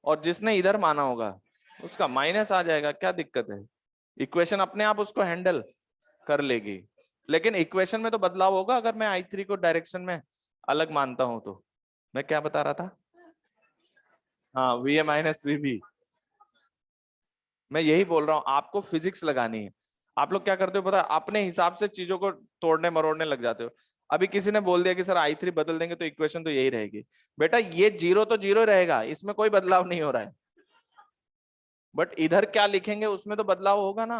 S1: और जिसने इधर माना होगा उसका माइनस आ जाएगा। क्या दिक्कत है? इक्वेशन अपने आप उसको हैंडल कर लेगी। लेकिन इक्वेशन में तो बदलाव होगा अगर मैं I3 को डायरेक्शन में अलग मानता हूं तो। मैं क्या बता रहा था? हाँ, वी ए माइनस वी, मैं यही बोल रहा हूँ, आपको फिजिक्स लगानी है। आप लोग क्या करते हो पता है, अपने हिसाब से चीजों को तोड़ने मरोड़ने लग जाते हो। अभी किसी ने बोल दिया कि सर I3 बदल देंगे तो इक्वेशन तो यही रहेगी। बेटा ये 0 तो 0 रहेगा, इसमें कोई बदलाव नहीं हो रहा है, बट इधर क्या लिखेंगे उसमें तो बदलाव होगा ना।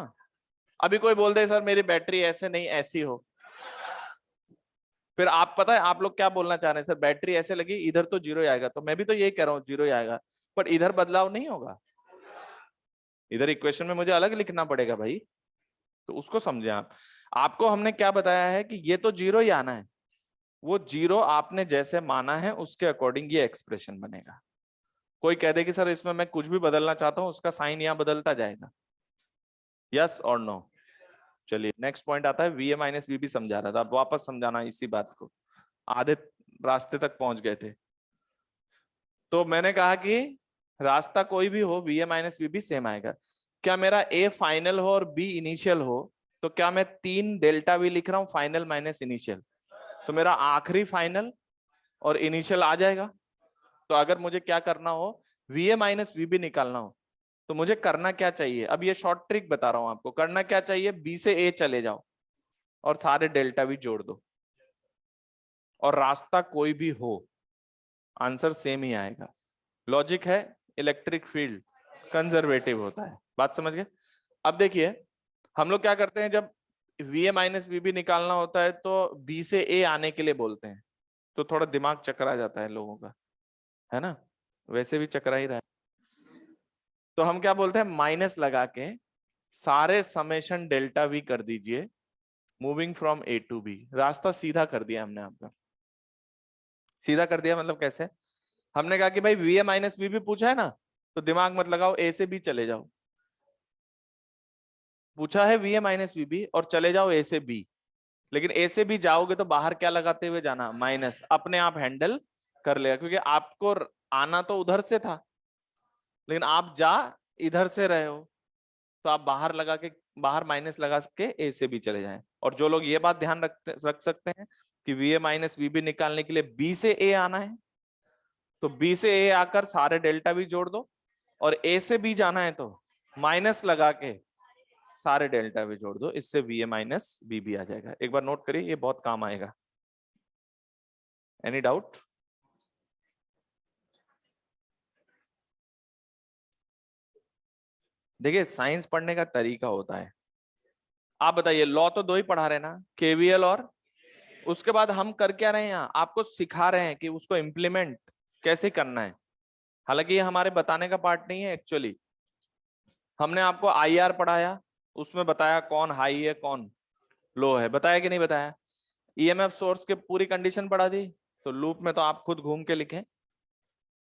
S1: अभी कोई बोल दे सर मेरी बैटरी ऐसे नहीं ऐसी हो, फिर आप पता है आप लोग क्या बोलना चाह रहे हैं, सर बैटरी ऐसे लगी इधर तो 0 आएगा, तो मैं भी तो यही कह रहा हूँ 0 आएगा, पर इधर बदलाव नहीं होगा, इधर इक्वेशन में मुझे अलग लिखना पड़ेगा भाई। तो उसको समझे आप। आपको हमने क्या बताया है कि ये तो 0 ही आना है, वो 0 आपने जैसे माना है उसके अकॉर्डिंग ये एक्सप्रेशन बनेगा। कोई कह दे कि सर इसमें मैं कुछ भी बदलना चाहता हूं, उसका साइन यहाँ बदलता जाएगा, यस और नो? चलिए नेक्स्ट पॉइंट आता है, वी ए माइनस वी भी समझा रहा था, अब वापस समझाना इसी बात को, आधे रास्ते तक पहुंच गए थे। तो मैंने कहा कि रास्ता कोई भी हो, वी ए माइनस वी भी सेम आएगा। क्या मेरा ए फाइनल हो और बी इनिशियल हो, तो क्या मैं 3 डेल्टा वी लिख रहा हूं, फाइनल माइनस इनिशियल, तो मेरा आखिरी फाइनल और इनिशियल आ जाएगा। तो अगर मुझे क्या करना हो, वी ए माइनस वी भी निकालना हो, तो मुझे करना क्या चाहिए? अब ये शॉर्ट ट्रिक बता रहा हूं आपको, करना क्या चाहिए, बी से ए चले जाओ और सारे डेल्टा वी जोड़ दो, और रास्ता कोई भी हो आंसर सेम ही आएगा। लॉजिक है, इलेक्ट्रिक फील्ड कंजर्वेटिव होता है, बात समझ गए? अब देखिए हम लोग क्या करते हैं, जब वी ए माइनस वी भी निकालना होता है तो बी से ए आने के लिए बोलते हैं, तो थोड़ा दिमाग चकरा जाता है लोगों का, है ना? वैसे भी चकरा ही रहा है। तो हम क्या बोलते हैं, माइनस लगा के सारे समेशन डेल्टा वी कर दीजिए, moving from A to B. रास्ता सीधा कर दिया हमने आपका। सीधा कर दिया मतलब कैसे? हमने कहा कि भाई वी ए माइनस बी भी पूछा है ना, तो दिमाग मत लगाओ, ए से बी चले जाओ। पूछा है वी ए माइनस बी भी और चले जाओ ए से बी, लेकिन ए से बी जाओगे तो बाहर क्या लगाते हुए जाना? माइनस। अपने आप हैंडल कर लेगा, क्योंकि आपको आना तो उधर से था, लेकिन आप जा इधर से रहे हो, तो आप बाहर लगा के, बाहर माइनस लगा के ए से बी चले जाएं। और जो लोग ये बात ध्यान रख सकते हैं कि वी ए माइनस बी भी निकालने के लिए बी से ए आना है, तो बी से ए आकर सारे डेल्टा भी जोड़ दो, और ए से बी जाना है तो माइनस लगा के सारे डेल्टा भी जोड़ दो। इससे वी ए माइनस बी भी आ जाएगा। एक बार नोट करिए, ये बहुत काम आएगा। Any doubt? देखिए, साइंस पढ़ने का तरीका होता है। आप बताइए, लॉ तो दो ही पढ़ा रहे ना, केवीएल और, उसके बाद हम कर क्या रहे हैं यहाँ? आपको सिखा रहे हैं कि उसको इम्प्लीमेंट कैसे करना है। हालांकि ये हमारे बताने का पार्ट नहीं है एक्चुअली। हमने आपको आईआर पढ़ाया, उसमें बताया कौन हाई है कौन लो है, बताया कि नहीं बताया? ईएमएफ सोर्स के पूरी कंडीशन पढ़ा दी, तो लूप में तो आप खुद घूम के लिखें।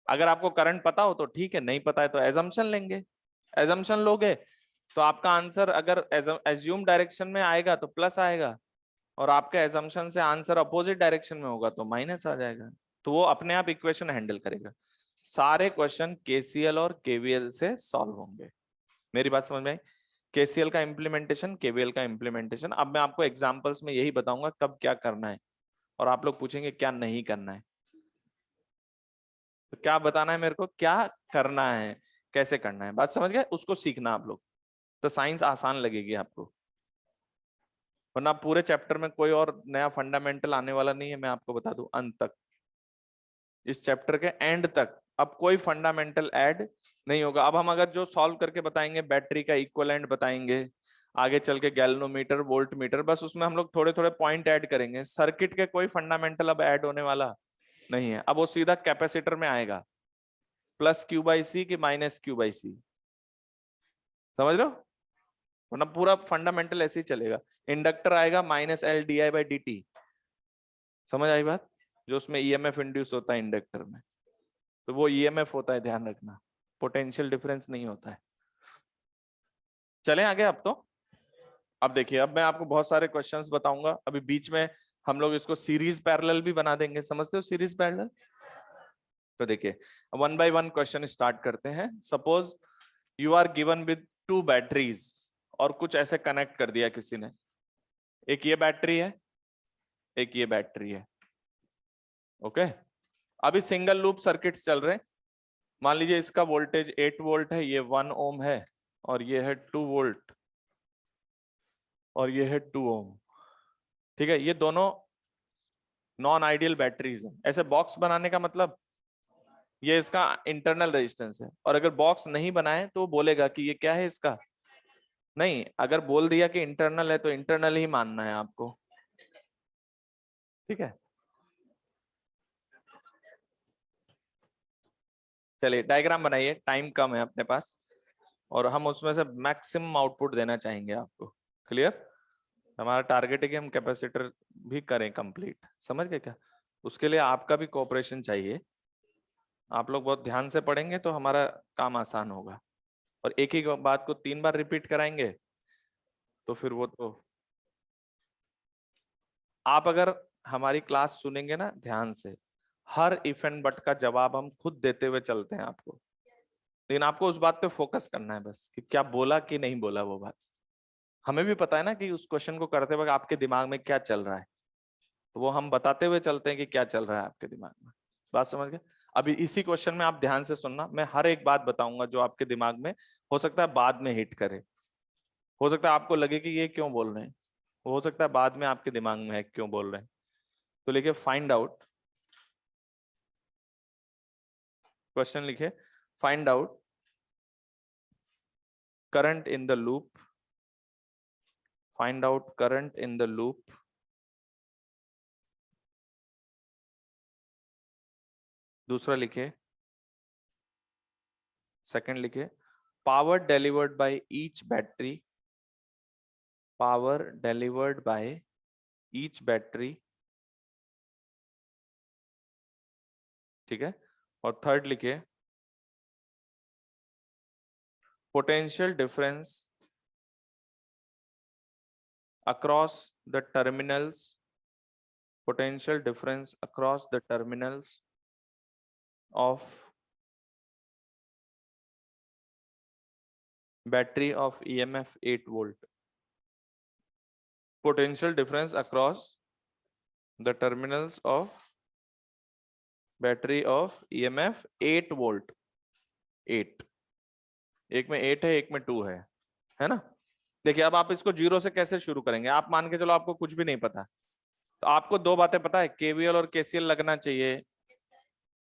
S1: अगर आपको करंट पता हो तो ठीक है, नहीं पता है तो एजम्पशन लेंगे। एजम्पशन लोगे तो आपका आंसर अगर एज्यूम डायरेक्शन में आएगा तो प्लस आएगा, और आपके एजम्पशन से आंसर अपोजिट डायरेक्शन में होगा तो माइनस आ जाएगा। तो वो अपने आप इक्वेशन हैंडल करेगा। सारे क्वेश्चन केसीएल और केवीएल से सॉल्व होंगे। मेरी बात समझ में आई? केसीएल का इम्प्लीमेंटेशन, केवीएल का इम्प्लीमेंटेशन। अब मैं आपको एग्जांपल्स में यही बताऊंगा कब क्या करना है, और आप लोग पूछेंगे क्या नहीं करना है। तो क्या बताना है मेरे को, क्या करना है, कैसे करना है, बात समझ गए? उसको सीखना आप लोग, तो साइंस आसान लगेगी आपको। वरना पूरे चैप्टर में कोई और नया फंडामेंटल आने वाला नहीं है, मैं आपको बता दूं। अंत तक, इस चैप्टर के एंड तक अब कोई फंडामेंटल ऐड नहीं होगा। अब हम अगर जो सॉल्व करके बताएंगे, बैटरी का इक्विवेलेंट बताएंगे, आगे चल के गैल्वेनोमीटर, वोल्ट मीटर, बस उसमें हम लोग थोड़े थोड़े पॉइंट ऐड करेंगे। सर्किट के कोई फंडामेंटल अब ऐड होने वाला नहीं है। अब वो सीधा कैपेसिटर में आएगा, प्लस क्यू बाई सी की माइनस क्यू बाई सी। समझ लो? वरना पूरा फंडामेंटल ऐसे ही चलेगा। इंडक्टर आएगा minus L D I by D T. समझ आई बात? जो उसमें ईएमएफ इंड्यूस होता है इंडक्टर में, तो वो ईएमएफ होता है, ध्यान रखना, पोटेंशियल डिफरेंस नहीं होता है। चलें आगे। अब तो, अब देखिए, अब मैं आपको बहुत सारे क्वेश्चंस बताऊंगा। अभी बीच में हम लोग इसको सीरीज पैरेलल भी बना देंगे। समझते हो सीरीज पैरेलल? तो देखिए, one by one question start करते हैं। Suppose you are given with two batteries, और कुछ ऐसे कनेक्ट कर दिया किसी ने। एक ये बैटरी है, एक ये बैटरी है। ओके, अभी सिंगल लूप सर्किट्स चल रहे हैं। मान लीजिए इसका वोल्टेज 8 वोल्ट है, ये 1 ओम है, और ये है 2 वोल्ट, और ये है 2 ओम। ठीक है, ये दोनों नॉन आइडियल बैटरीज हैं। ऐसे बॉक्स बनाने का मतलब, ये इसका इंटरनल रेजिस्टेंस है, और अगर बॉक्स नहीं बनाए तो बोलेगा कि ये क्या है इसका। नहीं, अगर बोल दिया कि इंटरनल है तो इंटरनल ही मानना है आपको। ठीक है, चलिए डायग्राम बनाइए, टाइम कम है अपने पास, और हम उसमें से मैक्सिमम आउटपुट देना चाहेंगे आपको। क्लियर? हमारा टारगेट है कि हम कैपेसिटर भी करें कंप्लीट। समझ गए क्या? उसके लिए आपका भी कोऑपरेशन चाहिए। आप लोग बहुत ध्यान से पढ़ेंगे तो हमारा काम आसान होगा, और एक ही बात को 3 बार रिपीट कराएंगे तो फिर वो तो, आप अगर हमारी क्लास सुनेंगे ना ध्यान से, हर इफ एंड बट का जवाब हम खुद देते हुए चलते हैं आपको, लेकिन आपको उस बात पे फोकस करना है बस कि क्या बोला कि नहीं बोला वो बात। हमें भी पता है ना कि उस क्वेश्चन को करते वक्त आपके दिमाग में क्या चल रहा है, तो वो हम बताते हुए चलते हैं कि क्या चल रहा है आपके दिमाग में। बात समझ गए? अभी इसी क्वेश्चन में आप ध्यान से सुनना, मैं हर एक बात बताऊंगा जो आपके दिमाग में हो सकता है बाद में हिट करे। हो सकता है आपको लगे कि ये क्यों बोल रहे हैं, हो सकता है बाद में आपके दिमाग में है क्यों बोल रहे हैं। तो लिखिए फाइंड आउट, क्वेश्चन लिखिए find out current in the loop, find out current in the loop दूसरा लिखिए, सेकंड लिखिए power delivered by each battery power delivered by each battery, ठीक है, और थर्ड लिखिए potential difference across the terminals, potential difference across the terminals of battery of EMF 8 volt. Potential difference across the terminals of battery of EMF 8 volt. 8, एक में 8 है, एक में 2 है ना। देखिए अब आप इसको जीरो से कैसे शुरू करेंगे, आप मान के चलो आपको कुछ भी नहीं पता, तो आपको दो बातें पता है, केवीएल और केसीएल लगना चाहिए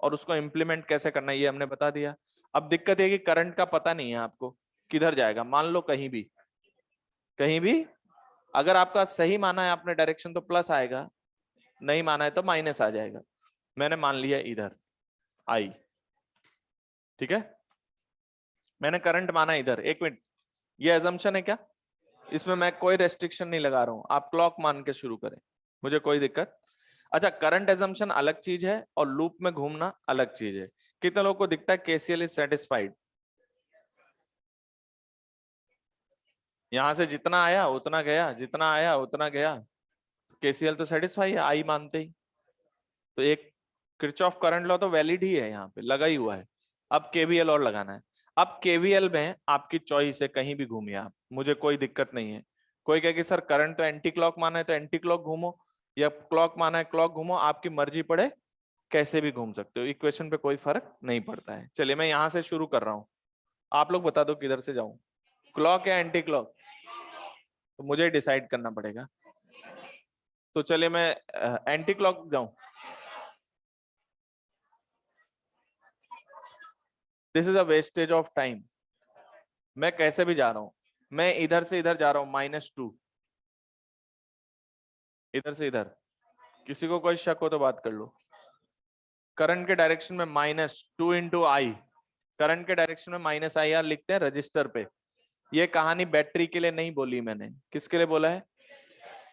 S1: और उसको इंप्लीमेंट कैसे करना है ये हमने बता दिया। अब दिक्कत है कि करंट का पता नहीं है आपको किधर जाएगा, मान लो कहीं भी अगर आपका सही माना है आपने डायरेक्शन तो प्लस आएगा, नहीं माना है तो माइनस आ जाएगा। मैंने मान लिया इधर आई, ठीक है, मैंने करंट माना इधर। एक मिनट, ये अजम्पशन है क्या, इसमें मैं कोई रेस्ट्रिक्शन नहीं लगा रहा हूं, आप क्लॉक मान के शुरू करें, मुझे कोई दिक्कत। अच्छा, करंट एजम्पशन अलग चीज है और लूप में घूमना अलग चीज है। कितने लोगों को दिखता है केसीएल इज सेटिस्फाइड, यहां से जितना आया उतना गया, जितना आया उतना गया, केसीएल तो सेटिस्फाई है आई मानते ही, तो एक किरचॉफ करंट लॉ तो वैलिड ही है, यहाँ पे लगा ही हुआ है। अब केवीएल और लगाना है। अब केवीएल में आपकी चॉइस है, कहीं भी घूमिए आप, मुझे कोई दिक्कत नहीं है। कोई कहे कि सर करंट तो एंटी क्लॉक माना है तो एंटी क्लॉक घूमो, या क्लॉक माना है क्लॉक घूमो, आपकी मर्जी पड़े, कैसे भी घूम सकते हो, इक्वेशन पे कोई फर्क नहीं पड़ता है। चलिए मैं यहाँ से शुरू कर रहा हूँ, आप लोग बता दो किधर से जाऊं, क्लॉक या एंटी क्लॉक, तो मुझे डिसाइड करना पड़ेगा। तो चलिए मैं एंटी क्लॉक जाऊं। This is a wastage of time, मैं कैसे भी जा रहा हूं, मैं इधर से इधर जा रहा हूं -2, इधर से इधर, किसी को कोई शक हो तो बात कर लो। करंट के डायरेक्शन में -2 इंटू आई, करंट के डायरेक्शन में -IR लिखते हैं रजिस्टर पे। ये कहानी बैटरी के लिए नहीं बोली मैंने, किसके लिए बोला है,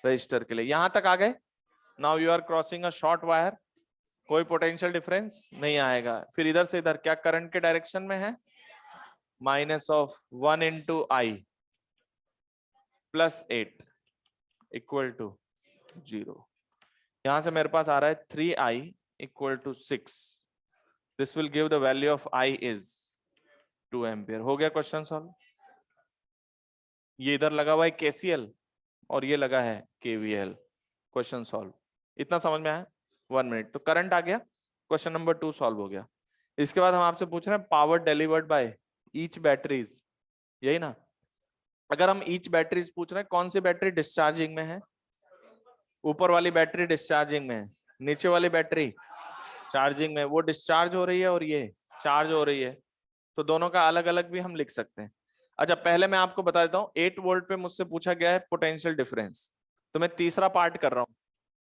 S1: रजिस्टर के लिए। यहां तक आ गए, now you are crossing a short wire, कोई पोटेंशियल डिफरेंस नहीं आएगा। फिर इधर से इधर क्या करंट के डायरेक्शन में है, -1 इंटू आई +8 इक्वल टू 0। यहां से मेरे पास आ रहा है 3i equal to 6। This will give the value of i is 2 ampere. हो गया क्वेश्चन सॉल्व। ये इधर लगा हुआ है केसीएल और ये लगा है केवीएल, क्वेश्चन सॉल्व। इतना समझ में आया, 1 मिनट। तो करंट आ गया, क्वेश्चन नंबर 2 सॉल्व हो गया। इसके बाद हम आपसे पूछ रहे हैं power delivered by each batteries, यही ना। अगर हम ईच बैटरीज पूछ रहे हैं, कौन सी बैटरी डिस्चार्जिंग में है, ऊपर वाली बैटरी डिस्चार्जिंग में है, नीचे वाली बैटरी चार्जिंग में, वो डिस्चार्ज हो रही है और ये चार्ज हो रही है, तो दोनों का अलग अलग भी हम लिख सकते हैं। अच्छा पहले मैं आपको बता देता हूँ, 8 वोल्ट पे मुझसे पूछा गया है पोटेंशियल डिफरेंस, तो मैं तीसरा पार्ट कर रहा हूँ।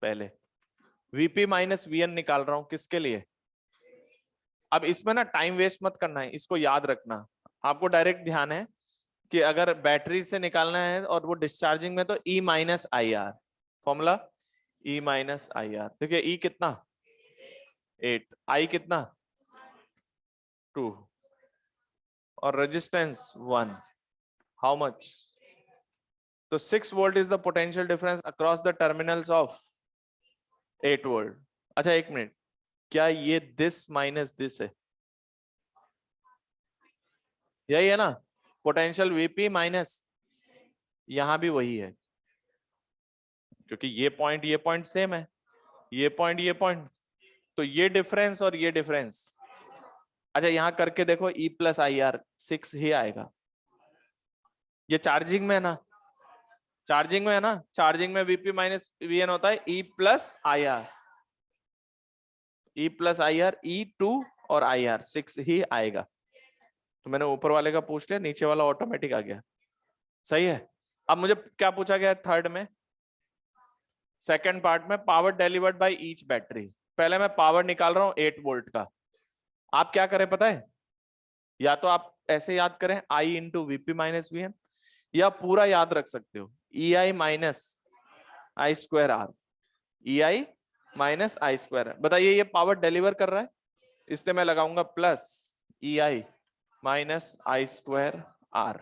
S1: पहले VP माइनस VN निकाल रहा हूँ, किसके लिए। अब इसमें ना टाइम वेस्ट मत करना है, इसको याद रखना। आपको डायरेक्ट ध्यान है कि अगर बैटरी से निकालना है और वो डिस्चार्जिंग में, तो E minus IR, formula E minus IR। देखिए E कितना 8, I कितना 2 और रेजिस्टेंस 1, हाउ मच, तो 6 volt is the potential difference across the terminals of 8 volt. अच्छा एक मिनट, क्या ये दिस माइनस दिस है, यही है ना, पोटेंशियल VP माइनस, यहां भी वही है, क्योंकि ये पॉइंट सेम है, ये पॉइंट, तो ये डिफरेंस और ये डिफरेंस। अच्छा यहां करके देखो, E प्लस IR 6 ही आएगा। ये चार्जिंग में है ना, चार्जिंग में है ना, चार्जिंग में VP माइनस VN होता है E plus IR, E plus IR, E2 और IR 6 ही आएगा। तो मैंने ऊपर वाले का पूछ लिया, नीचे वाला ऑटोमेटिक आ गया, सही है। अब मुझे क्या पूछा गया थर्ड में, सेकंड पार्ट में, power delivered by each battery. पहले मैं पावर निकाल रहा हूं 8 वोल्ट का। आप क्या करें पता है, या तो आप ऐसे याद करें I into VP minus VN, या पूरा याद रख सकते हो, E I minus I square R, E I minus I square. बताइए ये पावर डिलीवर कर रहा है, इसलिए मैं लगाऊंगा plus E I minus I square R.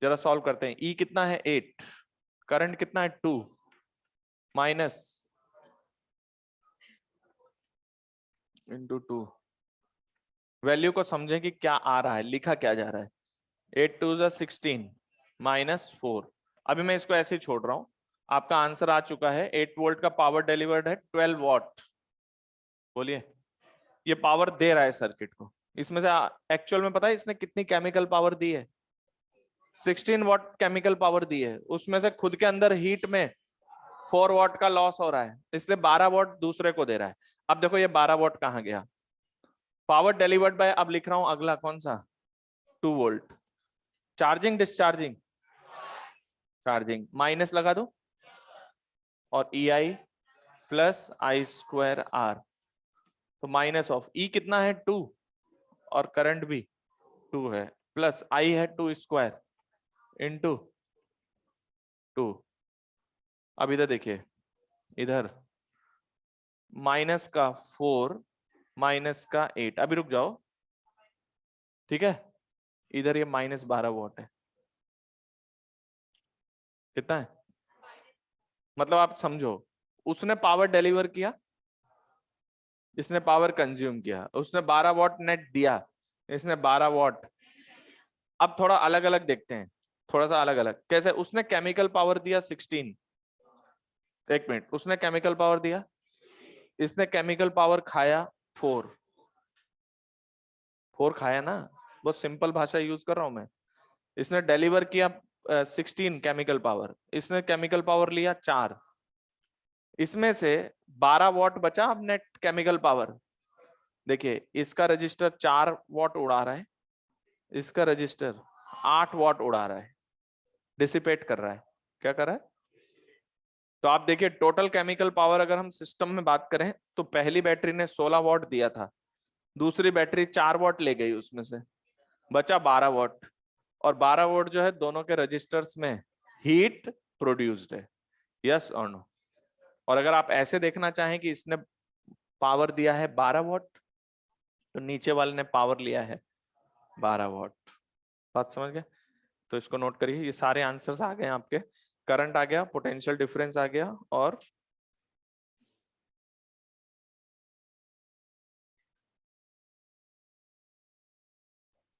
S1: जरा सॉल्व करते हैं। ई कितना है 8, करंट कितना है 2, माइनस इंटू 2। वैल्यू को समझें कि क्या आ रहा है, लिखा क्या जा रहा है। 8 2 16 माइनस 4। अभी मैं इसको ऐसे ही छोड़ रहा हूं, आपका आंसर आ चुका है। 8 वोल्ट का पावर डिलीवर्ड है 12 वॉट। बोलिए, ये पावर दे रहा है सर्किट को। इसमें से एक्चुअल में पता है इसने कितनी केमिकल पावर दी है? 16 वॉट केमिकल पावर दी है, उसमें से खुद के अंदर हीट में 4 वॉट का लॉस हो रहा है, इसलिए 12 वॉट दूसरे को दे रहा है। अब देखो ये 12 वॉट कहां गया? पावर डिलीवर्ड बाय, अब लिख रहा हूं अगला कौन सा, 2 volt. Charging discharging, charging minus लगा दो, और ई आई प्लस आई स्क्वायर आर, तो माइनस ऑफ ई कितना है 2, और करंट भी 2 है, प्लस आई है 2 स्क्वायर इंटू 2। अब इधर देखिए, इधर माइनस का 4 माइनस का 8। अभी रुक जाओ, ठीक है। इधर ये माइनस 12 वॉट है, कितना है? मतलब आप समझो, उसने पावर डिलीवर किया, इसने पावर कंज्यूम किया, उसने 12 वॉट नेट दिया, इसने 12 वॉट। अब थोड़ा अलग अलग देखते हैं, थोड़ा सा अलग अलग कैसे। उसने केमिकल पावर दिया 16, एक मिनट, उसने केमिकल पावर दिया, इसने केमिकल पावर खाया 4, 4 खाया ना, बहुत सिंपल भाषा यूज कर रहा हूं मैं। इसने डिलीवर किया 16 केमिकल पावर, इसने केमिकल पावर लिया 4, इसमें से 12 वॉट बचा अब नेट केमिकल पावर। देखिए इसका रजिस्टर 4 वॉट उड़ा रहा है, इसका रजिस्टर 8 वॉट उड़ा रहा है, डिसिपेट कर रहा है। क्या कर रहा है? तो आप देखिए टोटल केमिकल पावर अगर हम सिस्टम में बात करें तो पहली बैटरी ने 16 वॉट दिया था, दूसरी बैटरी 4 वॉट ले गई, उसमें से बचा 12 वॉट। और 12 वोल्ट जो है दोनों के रजिस्टर्स में हीट प्रोड्यूस्ड है, यस और नो। और अगर आप ऐसे देखना चाहें कि इसने पावर दिया है 12 वॉट, तो नीचे वाले ने पावर लिया है 12 वॉट। बात समझ गए? तो इसको नोट करिए, ये सारे आंसर्स आ गए आपके। करंट आ गया, पोटेंशियल डिफरेंस आ गया, और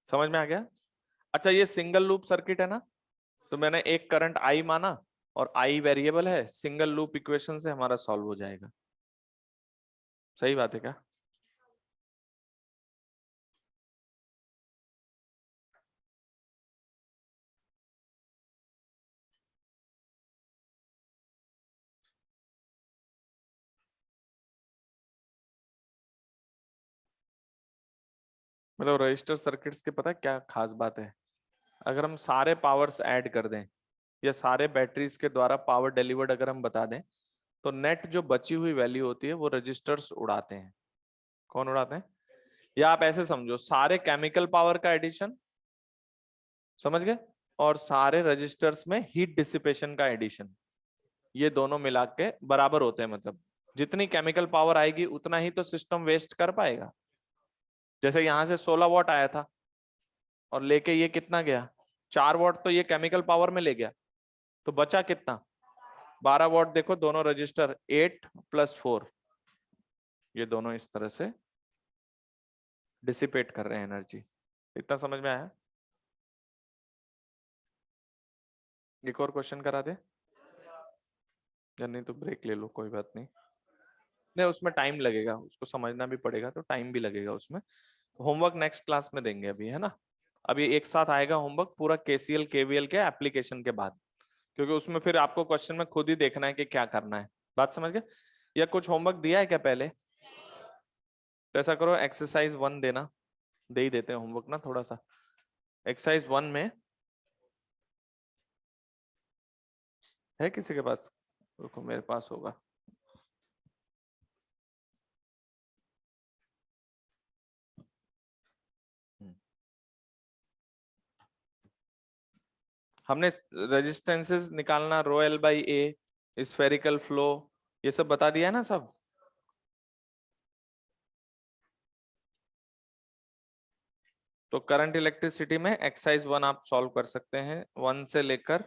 S1: समझ में आ गया। अच्छा ये सिंगल लूप सर्किट है ना, तो मैंने एक करंट आई माना, और आई वेरिएबल है, सिंगल लूप इक्वेशन से हमारा सॉल्व हो जाएगा। सही बात है क्या? मतलब रजिस्टर सर्किट्स के पता है क्या खास बात है? अगर हम सारे पावर्स ऐड कर दें, या सारे बैटरीज के द्वारा पावर डिलीवर्ड अगर हम बता दें, तो नेट जो बची हुई वैल्यू होती है वो रजिस्टर्स उड़ाते हैं। कौन उड़ाते हैं? या आप ऐसे समझो, सारे केमिकल पावर का एडिशन, समझ गए, और सारे रजिस्टर्स में हीट डिसिपेशन का एडिशन, ये दोनों मिला के बराबर होते हैं। मतलब जितनी केमिकल पावर आएगी उतना ही तो सिस्टम वेस्ट कर पाएगा। जैसे यहां से 16 वॉट आया था, और लेके ये कितना गया, 4 वॉट तो ये केमिकल पावर में ले गया, तो बचा कितना, 12 वॉट। देखो दोनों रजिस्टर 8 प्लस 4, ये दोनों इस तरह से डिसिपेट कर रहे हैं एनर्जी। इतना समझ में आया? एक और क्वेश्चन करा दे, या नहीं तो ब्रेक ले लो, कोई बात नहीं। नहीं उसमें टाइम लगेगा, उसको समझना भी पड़ेगा, तो टाइम भी लगेगा उसमें। होमवर्क नेक्स्ट क्लास में देंगे अभी, है ना। अभी एक साथ आएगा होमवर्क पूरा केसीएल केवीएल के एप्लीकेशन के बाद, क्योंकि उसमें फिर आपको क्वेश्चन में खुद ही देखना है कि क्या करना है। बात समझ गए? या कुछ होमवर्क दिया है क्या पहले? तो ऐसा करो, एक्सरसाइज 1 देना, दे ही देते हैं होमवर्क ना थोड़ा सा। एक्सरसाइज 1 में है किसी के पास? रुको मेरे पास होगा। हमने रेजिस्टेंसेस निकालना, rho L by A, spherical flow, ये सब बता दिया है ना सब। तो करंट इलेक्ट्रिसिटी में एक्सरसाइज 1 आप सॉल्व कर सकते हैं, 1 से लेकर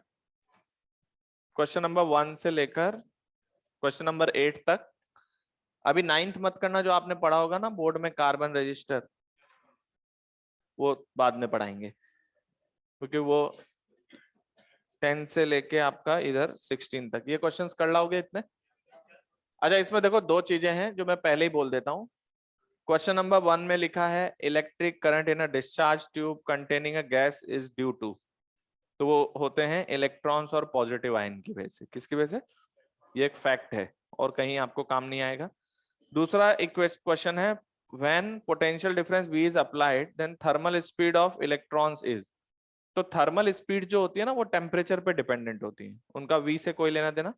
S1: क्वेश्चन नंबर 1 से लेकर क्वेश्चन नंबर 8 तक। अभी 9th मत करना, जो आपने पढ़ा होगा ना बोर्ड में कार्बन रजिस्टर, वो बाद में पढ़ाएंगे, क्योंकि वो 10 से लेके आपका इधर 16 तक ये क्वेश्चंस कर लाओगे इतने। अच्छा, इसमें देखो दो चीजें हैं जो मैं पहले ही बोल देता हूँ। क्वेश्चन नंबर 1 में लिखा है electric current in a discharge tube containing a gas is due to, तो वो होते हैं इलेक्ट्रॉन्स और पॉजिटिव आयन की वजह से। किसकी वजह से? ये एक फैक्ट है और कहीं आपको काम नहीं आएगा। दूसरा एक क्वेश्चन है when potential difference V is applied then thermal speed of electrons is. तो थर्मल स्पीड जो होती है ना वो टेम्परेचर पे डिपेंडेंट होती है, उनका V से कोई लेना देना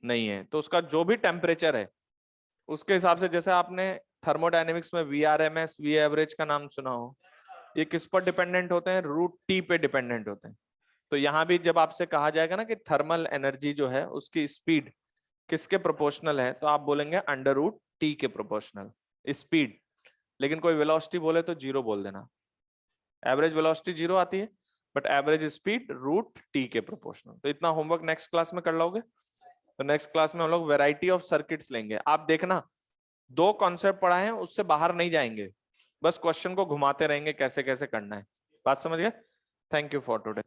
S1: नहीं है। तो उसका जो भी टेम्परेचर है उसके हिसाब से, जैसे आपने थर्मोडायनेमिक्स में VRMS V एवरेज का नाम सुना हो, ये किस पर डिपेंडेंट होते हैं? √T पे डिपेंडेंट होते हैं। तो यहाँ भी जब आपसे कहा जाएगा ना कि थर्मल एनर्जी जो है उसकी स्पीड किसके प्रोपोर्शनल है, तो आप बोलेंगे √T के प्रोपोर्शनल स्पीड। लेकिन कोई वेलोसिटी बोले तो 0 बोल देना। एवरेज वेलोसिटी 0 आती है, बट एवरेज स्पीड √T के प्रोपोर्शनल। तो इतना होमवर्क नेक्स्ट क्लास में कर लोगे। तो नेक्स्ट क्लास में हम लोग वैरायटी ऑफ सर्किट्स लेंगे। आप देखना 2 कॉन्सेप्ट पढ़ा है, उससे बाहर नहीं जाएंगे, बस क्वेश्चन को घुमाते रहेंगे कैसे कैसे करना है। बात समझ गए? Thank you for today.